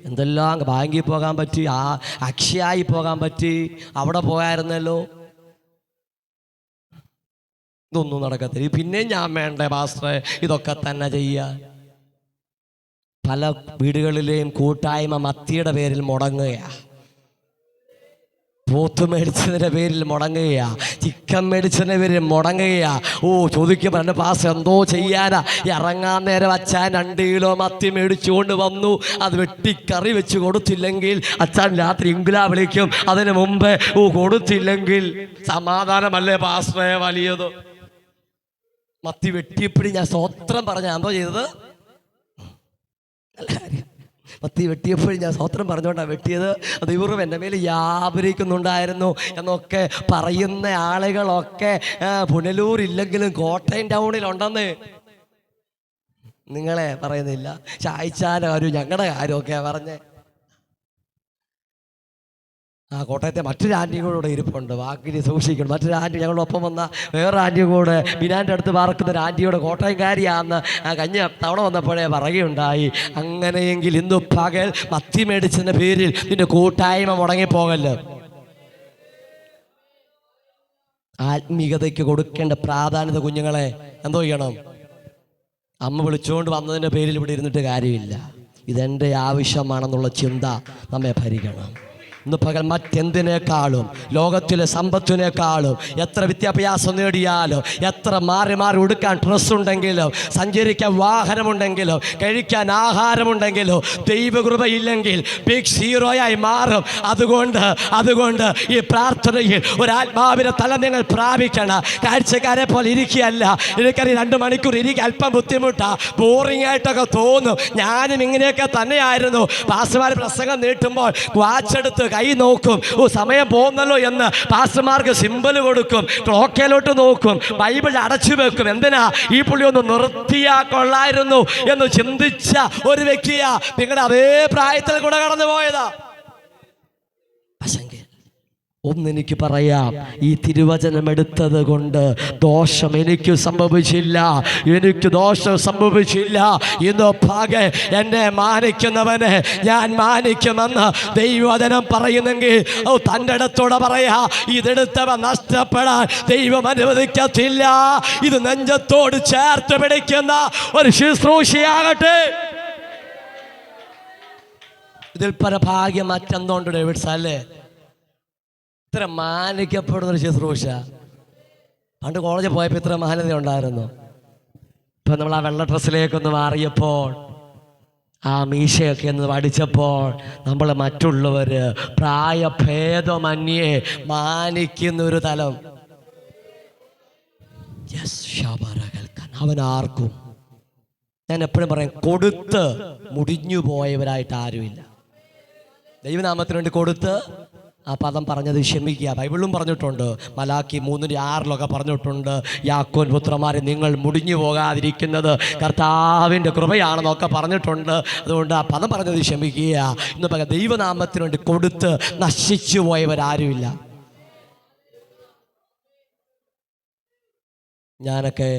എന്തെല്ലാം ബാങ്കിൽ പോകാൻ പറ്റി, അക്ഷയായി പോകാൻ പറ്റി, അവിടെ പോയായിരുന്നല്ലോ. ഇതൊന്നും നടക്കത്തില്ല. പിന്നെ ഞാൻ വേണ്ടേ പാസ്റ്ററെ ഇതൊക്കെ തന്നെ ചെയ്യാൻ? പല വീടുകളിലെയും കൂട്ടായ്മ മത്തിയുടെ പേരിൽ മുടങ്ങുകയാ, പോത്ത് മേടിച്ചതിൻ്റെ പേരിൽ മുടങ്ങുകയാ, ചിക്കൻ മേടിച്ചതിൻ്റെ പേരിൽ മുടങ്ങുകയാ. ചോദിക്കുമ്പോൾ എൻ്റെ പാസ്റ്റർ എന്തോ ചെയ്യാനാ? ഇറങ്ങാൻ നേരം അച്ഛൻ 2 കിലോ മത്തി മേടിച്ചുകൊണ്ട് വന്നു. അത് വെട്ടിക്കറി വെച്ച് കൊടുത്തില്ലെങ്കിൽ അച്ഛൻ രാത്രി ഇംഗ്ലാ വിളിക്കും. അതിന് മുമ്പേ കൊടുത്തില്ലെങ്കിൽ സമാധാനമല്ലേ പാസ്റ്ററെ വലിയത്? മത്തി വെട്ടിയപ്പോഴും ഞാൻ സ്തോത്രം പറഞ്ഞ എന്തോ ചെയ്തത്? നല്ല കാര്യം. മത്തി വെട്ടിയപ്പോഴും ഞാൻ സ്തോത്രം പറഞ്ഞുകൊണ്ടാണ് വെട്ടിയത്. ദൈവം എൻ്റെ മേൽ വ്യാപരിക്കുന്നുണ്ടായിരുന്നു എന്നൊക്കെ പറയുന്ന ആളുകളൊക്കെ പുനലൂരില്ലെങ്കിലും കോട്ടയം ടൗണിലുണ്ടെന്ന്. നിങ്ങളെ പറയുന്നില്ല, ചായച്ചാൻ്റെ കാര്യം ഞങ്ങളുടെ കാര്യമൊക്കെ പറഞ്ഞേ. കോട്ടയത്തെ മറ്റൊരു ആൻറ്റിയും കൂടെ ഇരിപ്പുണ്ട്, വാക്കിന് സൂക്ഷിക്കണം. മറ്റൊരു ആൻറ്റി ഞങ്ങളൊപ്പം വന്ന വേറെ ആൻറ്റിയും കൂടെ ബിനാൻ്റെ അടുത്ത് പാർക്കുന്ന ഒരു ആൻറ്റിയോടെ കോട്ടയംകാരിയാന്ന് കഴിഞ്ഞ തവണ വന്നപ്പോഴേ പറയുകയുണ്ടായി. അങ്ങനെയെങ്കിൽ ഇന്നു പകൽ മത്തി മേടിച്ചതിൻ്റെ പേരിൽ നിന്റെ കൂട്ടായ്മ മുടങ്ങിപ്പോകല്ലോ. ആത്മീയതയ്ക്ക് കൊടുക്കേണ്ട പ്രാധാന്യത കുഞ്ഞുങ്ങളെ എന്തോ ചെയ്യണം? അമ്മ വിളിച്ചുകൊണ്ട് വന്നതിൻ്റെ പേരിൽ ഇവിടെ ഇരുന്നിട്ട് കാര്യമില്ല. ഇതെൻ്റെ ആവശ്യമാണെന്നുള്ള ചിന്ത നമ്മെ ഭരിക്കണം. ഇന്ന് പകൽ മറ്റെന്തിനേക്കാളും, ലോകത്തിലെ സമ്പത്തിനേക്കാളും, എത്ര വിദ്യാഭ്യാസം നേടിയാലോ, എത്ര മാറി മാറി ഉടുക്കാൻ ഡ്രസ്സുണ്ടെങ്കിലോ, സഞ്ചരിക്കാൻ വാഹനമുണ്ടെങ്കിലോ, കഴിക്കാൻ ആഹാരമുണ്ടെങ്കിലോ, ദൈവകൃപയില്ലെങ്കിൽ ബിഗ് സീറോയായി മാറും. അതുകൊണ്ട് ഈ പ്രാർത്ഥനയിൽ ഒരാത്മാവിനെ തല നിങ്ങൾ പ്രാപിക്കണം. കാഴ്ചക്കാരെ പോലെ ഇരിക്കുകയല്ല. എനിക്കറിയാം 2 മണിക്കൂർ ഇരിക്കുക അല്പം ബുദ്ധിമുട്ടാണ്, ബോറിംഗ് ആയിട്ടൊക്കെ തോന്നും. ഞാനും ഇങ്ങനെയൊക്കെ തന്നെയായിരുന്നു. പാസ്റ്റർമാർ പ്രസംഗം നീട്ടുമ്പോൾ വാച്ചെടുത്ത് കൈ നോക്കും, സമയം പോകുന്നല്ലോ എന്ന് പാസ്റ്റർമാർക്ക് സിമ്പൽ കൊടുക്കും, ക്ലോക്കിലോട്ട് നോക്കും, ബൈബിൾ അടച്ചു വെക്കും. എന്തിനാ? ഈ പുള്ളി ഒന്ന് നിർത്തിയാ കൊള്ളായിരുന്നു എന്ന് ചിന്തിച്ച ഒരു വ്യക്തിയാ നിങ്ങളുടെ അതേ പ്രായത്തിൽ കൂടെ കടന്നു പോയതാ. ഒന്നെനിക്ക് പറയാം, ഈ തിരുവചനം എടുത്തത് കൊണ്ട് ദോഷം എനിക്ക് സംഭവിച്ചില്ല. ഇന്ന് പകൽ എന്നെ മാനിക്കുന്നവനെ ഞാൻ മാനിക്കുമെന്ന് ദൈവവചനം പറയുന്നെങ്കിൽ തൻ്റെ അടുത്തോടെ പറയാ, ഇതെടുത്തവൻ നഷ്ടപ്പെടാൻ ദൈവം അനുവദിക്കത്തില്ല. ഇത് നെഞ്ചത്തോട് ചേർത്ത് പിടിക്കുന്ന ഒരു ശുശ്രൂഷയാകട്ടെ. ഇതിൽ പരഭാഗ്യം മറ്റെന്തോണ്ട് ഡേവിഡ്സ് അല്ലേ? ഇത്ര മാനിക്കപ്പെടുന്നൊരു ശുശ്രൂഷ. പണ്ട് കോളേജിൽ പോയപ്പോൾ ഇത്ര മാന്യത ഉണ്ടായിരുന്നു. ഇപ്പം നമ്മൾ ആ വെള്ള ഡ്രസ്സിലേക്കൊന്ന് മാറിയപ്പോൾ, ആ മീശയൊക്കെ ഒന്ന് പഠിച്ചപ്പോൾ, നമ്മൾ മറ്റുള്ളവർ പ്രായഭേദമന്യേ മാനിക്കുന്നൊരു തലം. അവൻ ആർക്കും, ഞാൻ എപ്പോഴും പറയും, കൊടുത്ത് മുടിഞ്ഞു പോയവരായിട്ട് ആരുമില്ല. ദൈവനാമത്തിന് വേണ്ടി കൊടുത്ത് ആ പദം പറഞ്ഞത് ക്ഷമിക്കുക. ബൈബിളിലും പറഞ്ഞിട്ടുണ്ട്, മലാക്കി 3:6 പറഞ്ഞിട്ടുണ്ട്, യാക്കോൻ പുത്രന്മാരെ നിങ്ങൾ മുടിഞ്ഞു പോകാതിരിക്കുന്നത് കർത്താവിൻ്റെ കൃപയാണെന്നൊക്കെ പറഞ്ഞിട്ടുണ്ട്. അതുകൊണ്ട് ആ പദം പറഞ്ഞത് ക്ഷമിക്കുക. ഇന്ന് പറയാം, ദൈവനാമത്തിന് വേണ്ടി കൊടുത്ത് നശിച്ചു പോയവരാരുമില്ല. ഞാനൊക്കെ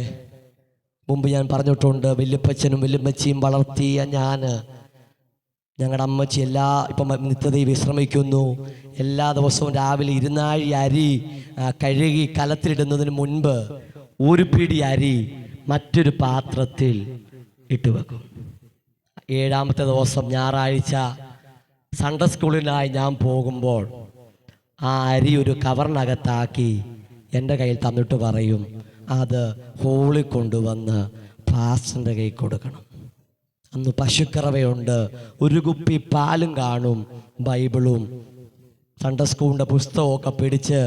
മുമ്പ് ഞാൻ പറഞ്ഞിട്ടുണ്ട്, വല്യപ്പച്ചനും വല്യമ്മച്ചിയും വളർത്തിയ ഞങ്ങളുടെ അമ്മച്ചി ഇപ്പം നിത്യതയിൽ വിശ്രമിക്കുന്നു. എല്ലാ ദിവസവും രാവിലെ 2 നാഴി അരി കഴുകി കലത്തിലിടുന്നതിന് മുൻപ് 1 പിടി അരി മറ്റൊരു പാത്രത്തിൽ ഇട്ട് വെക്കും. 7ാമത്തെ ദിവസം ഞായറാഴ്ച സൺഡേ സ്കൂളിനായി ഞാൻ പോകുമ്പോൾ ആ അരി ഒരു കവറിനകത്താക്കി എൻ്റെ കയ്യിൽ തന്നിട്ട് പറയും, അത് ഹോളിൽ കൊണ്ടുവന്ന് പാസ്റ്ററിൻ്റെ കയ്യിൽ കൊടുക്കണം. അന്ന് പശുക്കറവയുണ്ട്, ഒരു കുപ്പി പാലും കാണും, ബൈബിളും സൺഡേ സ്കൂളിൻ്റെ പുസ്തകമൊക്കെ പിടിച്ച്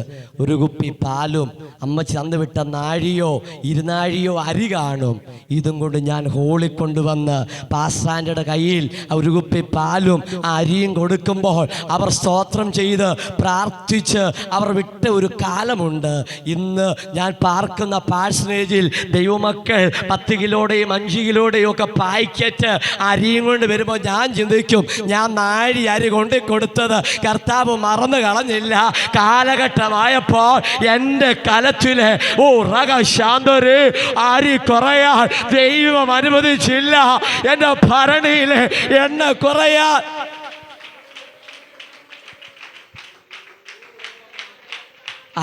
ഒരു കുപ്പി പാലും അമ്മച്ചി തന്നു വിട്ട നാഴിയോ ഇരുനാഴിയോ അരി കാണും. ഇതും കൊണ്ട് ഞാൻ ഹോളിൽ കൊണ്ടുവന്ന് പാസ്റ്റാൻ്റെ കയ്യിൽ ഒരു കുപ്പി പാലും അരിയും കൊടുക്കുമ്പോൾ അവർ സ്തോത്രം ചെയ്ത് പ്രാർത്ഥിച്ച് അവർ വിട്ട ഒരു കാലമുണ്ട്. ഇന്ന് ഞാൻ പാർക്കുന്ന പാഴ്സനേജിൽ ദൈവമക്കൾ 10 കിലോയുടെയും 5 കിലോയുടെയും ഒക്കെ പായ്ക്കറ്റ് അരിയും കൊണ്ട് വരുമ്പോൾ ഞാൻ ചിന്തിക്കും, ഞാൻ നാഴി അരി കൊണ്ടു കൊടുത്തത് കർത്താവ് മറന്നു കളഞ്ഞില്ല. കാലഘട്ടമായപ്പോൾ എൻ്റെ കലത്തിലെ ശാന്തര് അരി കുറയാൻ ദൈവം അനുവദിച്ചില്ല. എൻ്റെ ഭരണിയിലെ എണ്ണ കുറയാൻ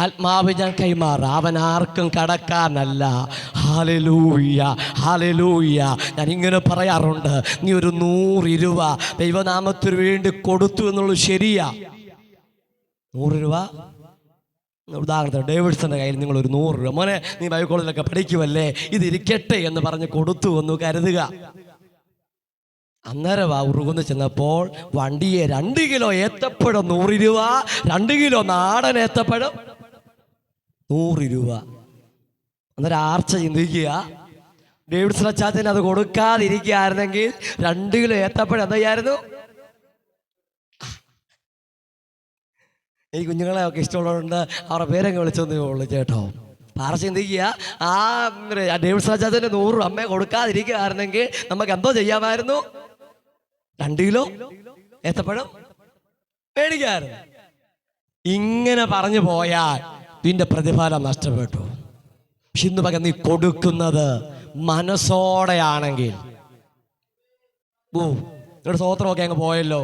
ആത്മാവ് ഞാൻ കൈമാറാം. അവൻ ആർക്കും കടക്കാനല്ല. Hallelujah, hallelujah. ഞാൻ ഇങ്ങനെ പറയാറുണ്ട്, നീ ഒരു 100 രൂപ ദൈവനാമത്തിന് വേണ്ടി കൊടുത്തു എന്നുള്ളത് ശരിയാ. 100 രൂപ ഉദാഹരണത്തിന് ഡേവിഡ്സന്റെ കയ്യിൽ നിങ്ങൾ ഒരു 100 രൂപ, മോനെ നീ ബൈബിൾ കോളേജിലൊക്കെ പഠിക്കുമല്ലേ, ഇതിരിക്കട്ടെ എന്ന് പറഞ്ഞ് കൊടുത്തു എന്ന് കരുതുക. അന്നേരം ഉറുകുന്ന് ചെന്നപ്പോൾ വണ്ടിയെ 2 കിലോ ഏത്തപ്പഴം 100 രൂപ, 2 കിലോ നാടൻ ഏത്തപ്പഴം 100 രൂപ. അന്നേരം ആർച്ച ചിന്തിക്കുക, ഡേവിഡ്സൺ അച്ചാച്ചന് അത് കൊടുക്കാതിരിക്കുകയായിരുന്നെങ്കിൽ 2 കിലോ ഏത്തപ്പഴം എന്തായിരുന്നു? ഈ കുഞ്ഞുങ്ങളെ ഒക്കെ ഇഷ്ടമുള്ളതുകൊണ്ട് അവരുടെ പേരങ്ങ് വിളിച്ചൊന്നേ ഉള്ളൂ ചേട്ടോ. പാറ ചിന്തിക്കുക, ആ ഡേവിഡ് സാജാദിന് 100 അമ്മയെ കൊടുക്കാതിരിക്കുകയായിരുന്നെങ്കിൽ നമുക്ക് എന്തോ ചെയ്യാമായിരുന്നു? 2 കിലോ ഏത്തപ്പഴം മേടിക്കായിരുന്നു. ഇങ്ങനെ പറഞ്ഞു പോയാൽ നിന്റെ പ്രതിഫലം നഷ്ടപ്പെട്ടു. പക്ഷെ ഇന്ന് പകരം നീ കൊടുക്കുന്നത് മനസ്സോടെയാണെങ്കിൽ, നിങ്ങളുടെ സ്വോത്രമൊക്കെ അങ്ങ് പോയല്ലോ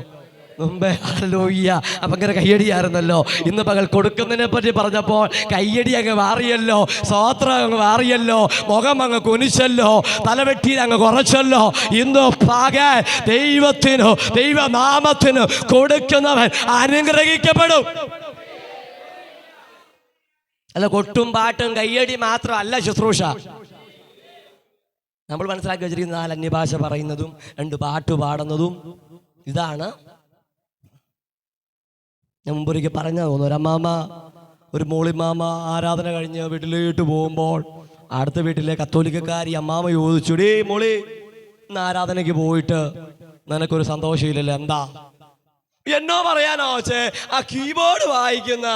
മുമ്പേ. ഹല്ലേലൂയ. അപ്പം ഇങ്ങനെ കയ്യടിയായിരുന്നല്ലോ. ഇന്ന് പകൽ കൊടുക്കുന്നതിനെ പറ്റി പറഞ്ഞപ്പോൾ കയ്യടി അങ്ങ് മാറിയല്ലോ, സ്വോത്രം അങ്ങ് മാറിയല്ലോ, മുഖം അങ്ങ് കുനിച്ചല്ലോ, തലവെട്ടിയിൽ അങ്ങ് കുറച്ചല്ലോ. ഇന്ന് പകൽ ദൈവത്തിനു ദൈവനാമത്തിനു കൊടുക്കുന്നവൻ അനുഗ്രഹിക്കപ്പെടും. അല്ല, കൊട്ടും പാട്ടും കയ്യടി മാത്രമല്ല ശുശ്രൂഷ. നമ്മൾ മനസ്സിലാക്കി വെച്ചിരിക്കുന്ന 4 അന്യഭാഷ പറയുന്നതും 2 പാട്ട് പാടുന്നതും ഇതാണ്. ഞാൻ മുമ്പൊരിക്കൽ പറഞ്ഞാൽ തോന്നുന്നു, ഒരമ്മാമ ഒരു മോളിമാമ ആരാധന കഴിഞ്ഞ് വീട്ടിലേക്ക് പോകുമ്പോൾ അടുത്ത വീട്ടിലെ കത്തോലിക്കക്കാരി അമ്മാമ ചോദിച്ചു, ഡേ മോളി ഇന്ന് ആരാധനയ്ക്ക് പോയിട്ട് നിനക്കൊരു സന്തോഷമില്ലല്ലോ, എന്താ? എന്നോ പറയാനോ ആ കീബോർഡ് വായിക്കുന്ന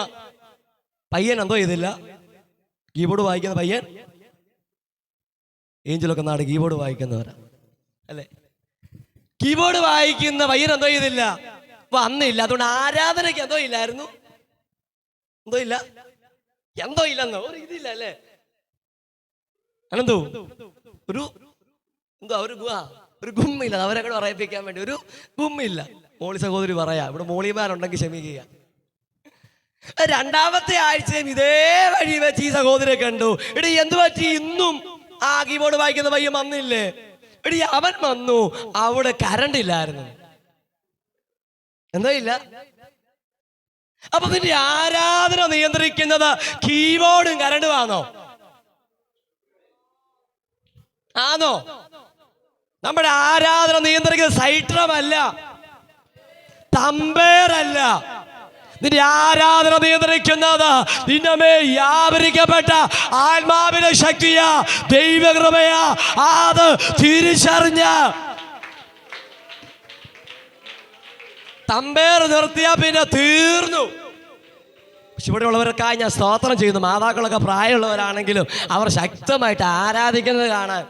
പയ്യൻ എന്തോ ചെയ്തില്ല. കീബോർഡ് വായിക്കുന്ന പയ്യൻ, ഏഞ്ചലൊക്കെ നാട് കീബോർഡ് വായിക്കുന്നവരാ അല്ലേ? കീബോർഡ് വായിക്കുന്ന പയ്യൻ എന്തോ ചെയ്തില്ല, വന്നില്ല. അതുകൊണ്ട് ആരാധനയ്ക്ക് എന്തോ ഇല്ലായിരുന്നു. എന്തോ ഇല്ലെന്നോ ഒരു ഇതില്ല അല്ലേ? അനന്തോ ഒരു ഗുമ്മില്ല. അവരെ കൂടെ പറയിപ്പിക്കാൻ വേണ്ടി ഒരു ഗുമ്മില്ല. മോളി സഹോദരി പറയാ, ഇവിടെ മോളിമാരുണ്ടെങ്കിൽ ക്ഷമിക്കുക. 2ാമത്തെ ആഴ്ചയും ഇതേ വഴി വെച്ച് ഈ സഹോദരിയെ കണ്ടു. എടി എന്ത് പറ്റി, ഇന്നും ആ കീബോർഡ് വായിക്കുന്ന പയ്യൻ വന്നില്ലേ? എടി അവൻ വന്നു, അവിടെ കറണ്ട് ഇല്ലായിരുന്നു. എന്തോ ഇല്ല. അപ്പൊ നിന്റെ ആരാധന നിയന്ത്രിക്കുന്നത് കീബോർഡും കരണ്ടും ആണോ? നമ്മുടെ ആരാധന നിയന്ത്രിക്കുന്നത് സൈട്രമല്ല, തമ്പേറല്ല. നിന്റെ ആരാധന നിയന്ത്രിക്കുന്നത് നിന്റെ മേൽ വ്യാപരിക്കപ്പെട്ട ആത്മാവിന്റെ ശക്തിയാ, ദൈവകൃപയാ. അത് തിരിച്ചറിഞ്ഞ തമ്പേർ നിർത്തിയാ പിന്നെ തീർന്നു. പക്ഷെ ഇവിടെ ഉള്ളവർക്കായി ഞാൻ സ്തോത്രം ചെയ്യുന്നു. മാതാക്കളൊക്കെ പ്രായമുള്ളവരാണെങ്കിലും അവർ ശക്തമായിട്ട് ആരാധിക്കുന്നത് കാണാൻ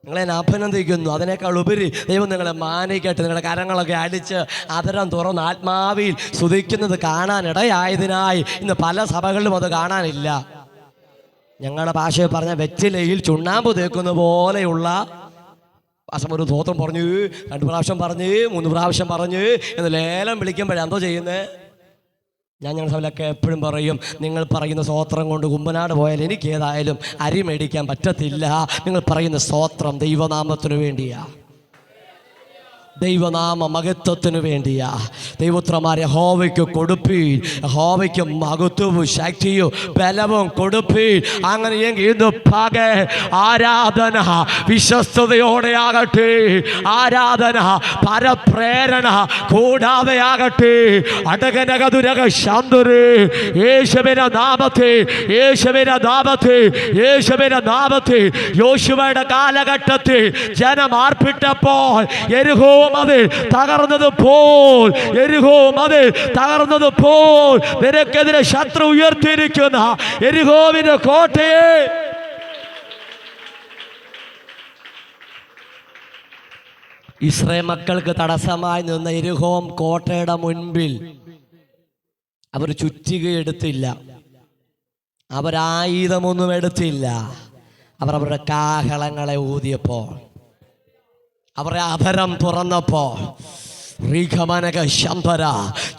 നിങ്ങളെ അഭിനന്ദിക്കുന്നു. അതിനേക്കാൾ ഉപരി ദൈവം നിങ്ങളെ മാനിക്കട്ടെ. നിങ്ങളുടെ കരങ്ങളൊക്കെ അടിച്ച് അതരം തുറന്ന് ആത്മാവിൽ സ്തുതിക്കുന്നത് കാണാനിടയായതിനായി ഇന്ന് പല സഭകളിലും അത് കാണാനില്ല. ഞങ്ങളുടെ ഭാഷയിൽ പറഞ്ഞ വെറ്റിലയിൽ ചുണ്ണാമ്പ് തേക്കുന്ന പോലെയുള്ള ഒരു സ്തോത്രം പറഞ്ഞു, 2 പ്രാവശ്യം പറഞ്ഞ് 3 പ്രാവശ്യം പറഞ്ഞ് എന്ന് ലേലം വിളിക്കുമ്പോഴെന്തോ ചെയ്യുന്നത്? ഞാൻ ഞങ്ങളുടെ സഭയിലൊക്കെ എപ്പോഴും പറയും, നിങ്ങൾ പറയുന്ന സ്തോത്രം കൊണ്ട് കുമ്പനാട് പോയാൽ എനിക്ക് ഏതായാലും അരി മേടിക്കാൻ പറ്റത്തില്ല. നിങ്ങൾ പറയുന്ന സ്തോത്രം ദൈവനാമത്തിനു വേണ്ടിയാ. ദൈവനാമ മഹത്വത്തിനു വേണ്ടിയാ. ദൈവപുത്രന്മാരെ യഹോവയ്ക്ക് കൊടുപ്പീൻ, യഹോവയ്ക്ക് മഹത്വവും ശക്തിയും ബലവും കൊടുപ്പീൻ. അങ്ങനെയെങ്കിൽ ഇന്ന് പകൽ ആരാധന വിശ്വസ്തയോടെ ആകട്ടെ, ആരാധന പരപ്രേരണ കൂടാതെ ആകട്ടെ. അടകനകതുരക ശാന്തരേ, യേശുവിന്റെ നാമത്തിൽ, യേശുവിന്റെ നാമത്തിൽ, യേശുവിന്റെ നാമത്തിൽ. യോശുവയുടെ കാലഘട്ടത്തിൽ ജനം ആർപ്പിട്ടപ്പോൾ യെരിഹോ മതിൽ തകർന്നതുപോൽ, യെരിഹോ മതിൽ തകർന്നതുപോൽ നിനക്കെതിരെ ശത്രു ഉയർത്തിയിരിക്കുന്ന യെരിഹോവിന്റെ കോട്ടയെ ഇസ്രായേൽ മക്കൾക്ക് തടസ്സമായി നിന്ന യെരിഹോ കോട്ടയുടെ മുൻപിൽ അവർ ചുറ്റികയെടുത്തില്ല, അവരായുധമൊന്നും എടുത്തില്ല. അവർ അവരുടെ കാഹളങ്ങളെ ഊതിയപ്പോൾ, അവരുടെ അധരം തുറന്നപ്പോൾ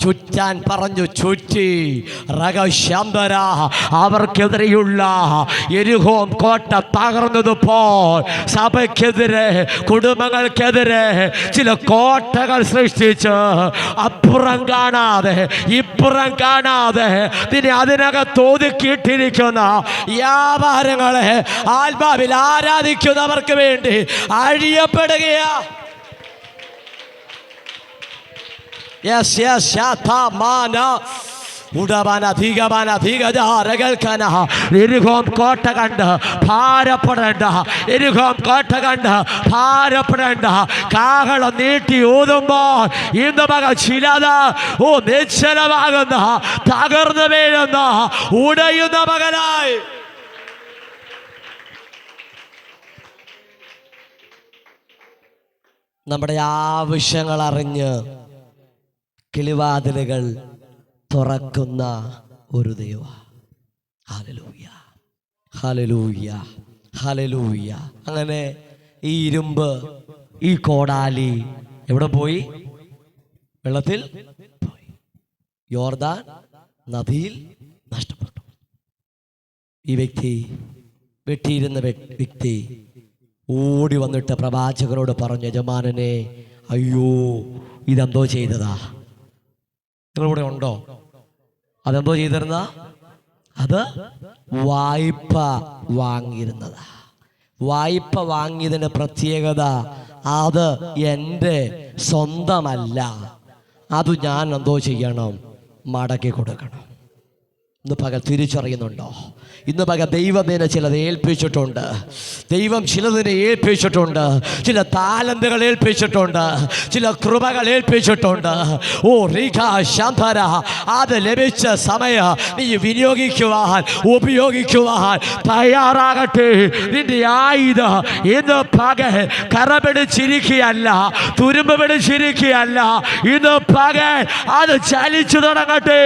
ചുറ്റാൻ പറഞ്ഞു, ചുറ്റി റഗശാന്തര. അവർക്കെതിരെയുള്ള യെരിഹോ കോട്ട തകർന്നതുപോൽ സഭയ്ക്കെതിരെ, കുടുംബങ്ങൾക്കെതിരെ ചില കോട്ടകൾ സൃഷ്ടിച്ച് അപ്പുറം കാണാതെ ഇപ്പുറം കാണാതെ നിന്നെ അതിനകത്ത് ഒതുക്കിയിട്ടിരിക്കുന്ന വ്യാപാരങ്ങളെ ആത്മാവിൽ ആരാധിക്കുന്നവർക്ക് വേണ്ടി അഴിയപ്പെടുകയാ. Yes, yes, Shatamana. യെരിഹോ കോട്ട കണ്ട് ഭാരപ്പെടേണ്ട, യെരിഹോ കോട്ട കണ്ട് ഭാരപ്പെടേണ്ട. കാഹളം നീട്ടി ഊതുമ്പോൾ ഇന്ന് മക ചിലത് നിശ്ചലമാകുന്ന, തകർന്നു വീഴുന്ന, ഉടയുന്ന മകനായി നമ്മുടെ ആവശ്യങ്ങൾ അറിഞ്ഞ് കിളിവാതിലുകൾ തുറക്കുന്ന ഒരു ദൈവ. Hallelujah, hallelujah, hallelujah. അങ്ങനെ ഈ ഇരുമ്പ്, ഈ കോടാലി എവിടെ പോയി? വെള്ളത്തിൽ പോയി, യോർദാൻ നദിയിൽ നഷ്ടപ്പെട്ടു. ഈ വ്യക്തി, വെട്ടിയിരുന്ന വ്യക്തി ഓടി വന്നിട്ട് പ്രവാചകനോട് പറഞ്ഞു, യജമാനനെ, അയ്യോ ഇതെന്തോ ചെയ്തതാ. നിങ്ങളിവിടെ ഉണ്ടോ? അതെന്തോ ചെയ്തിരുന്ന? അത് വായ്പ വാങ്ങിയിരുന്നതാ. വായ്പ വാങ്ങിയതിൻ്റെ പ്രത്യേകത, അത് എൻ്റെ സ്വന്തമല്ല, അത് ഞാൻ എന്തോ ചെയ്യണം? മടക്കി കൊടുക്കണം. ഇന്ന് പകൽ തിരിച്ചറിയുന്നുണ്ടോ? ഇന്ന് പകൽ ദൈവം നിന്നെ ചിലത് ഏൽപ്പിച്ചിട്ടുണ്ട്. ദൈവം ചിലതിനെ ഏൽപ്പിച്ചിട്ടുണ്ട്. ചില താലന്തുകൾ ഏൽപ്പിച്ചിട്ടുണ്ട്, ചില കൃപകൾ ഏൽപ്പിച്ചിട്ടുണ്ട്. ഓ റീഖാ ശാന്തര, അത് ലഭിച്ച സമയം നീ വിനിയോഗിക്കുവാൻ, ഉപയോഗിക്കുവാൻ തയ്യാറാകട്ടെ. നിന്റെ ആയുധം ഇന്ന് പകൽ കറ പിടിച്ചിരിക്കുകയല്ല, തുരുമ്പ് പിടിച്ചിരിക്കുകയല്ല. ഇന്ന് പകൽ അത് ചലിച്ചു തുടങ്ങട്ടെ.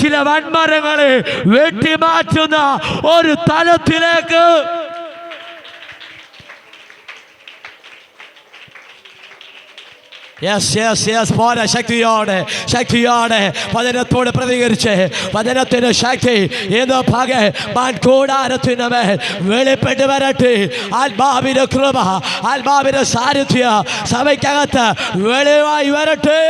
ചില വൻമരങ്ങളെ വെട്ടിമാറ്റുന്ന ഒരു തലത്തിലേക്ക് പോലെ ശക്തിയോടെ, ശക്തിയോടെ വചനത്തോട് പ്രതികരിച്ച് വചനത്തിന്റെ ശക്തി ഏതോ പകൽ കൂടാരത്തിന് മേൽ വെളിപ്പെട്ട് വരട്ടെ. ആത്മാവിന്റെ കൃപ, ആത്മാവിന്റെ സാന്നിധ്യം സഭയ്ക്കകത്ത് വെളിവായി വരട്ടെ.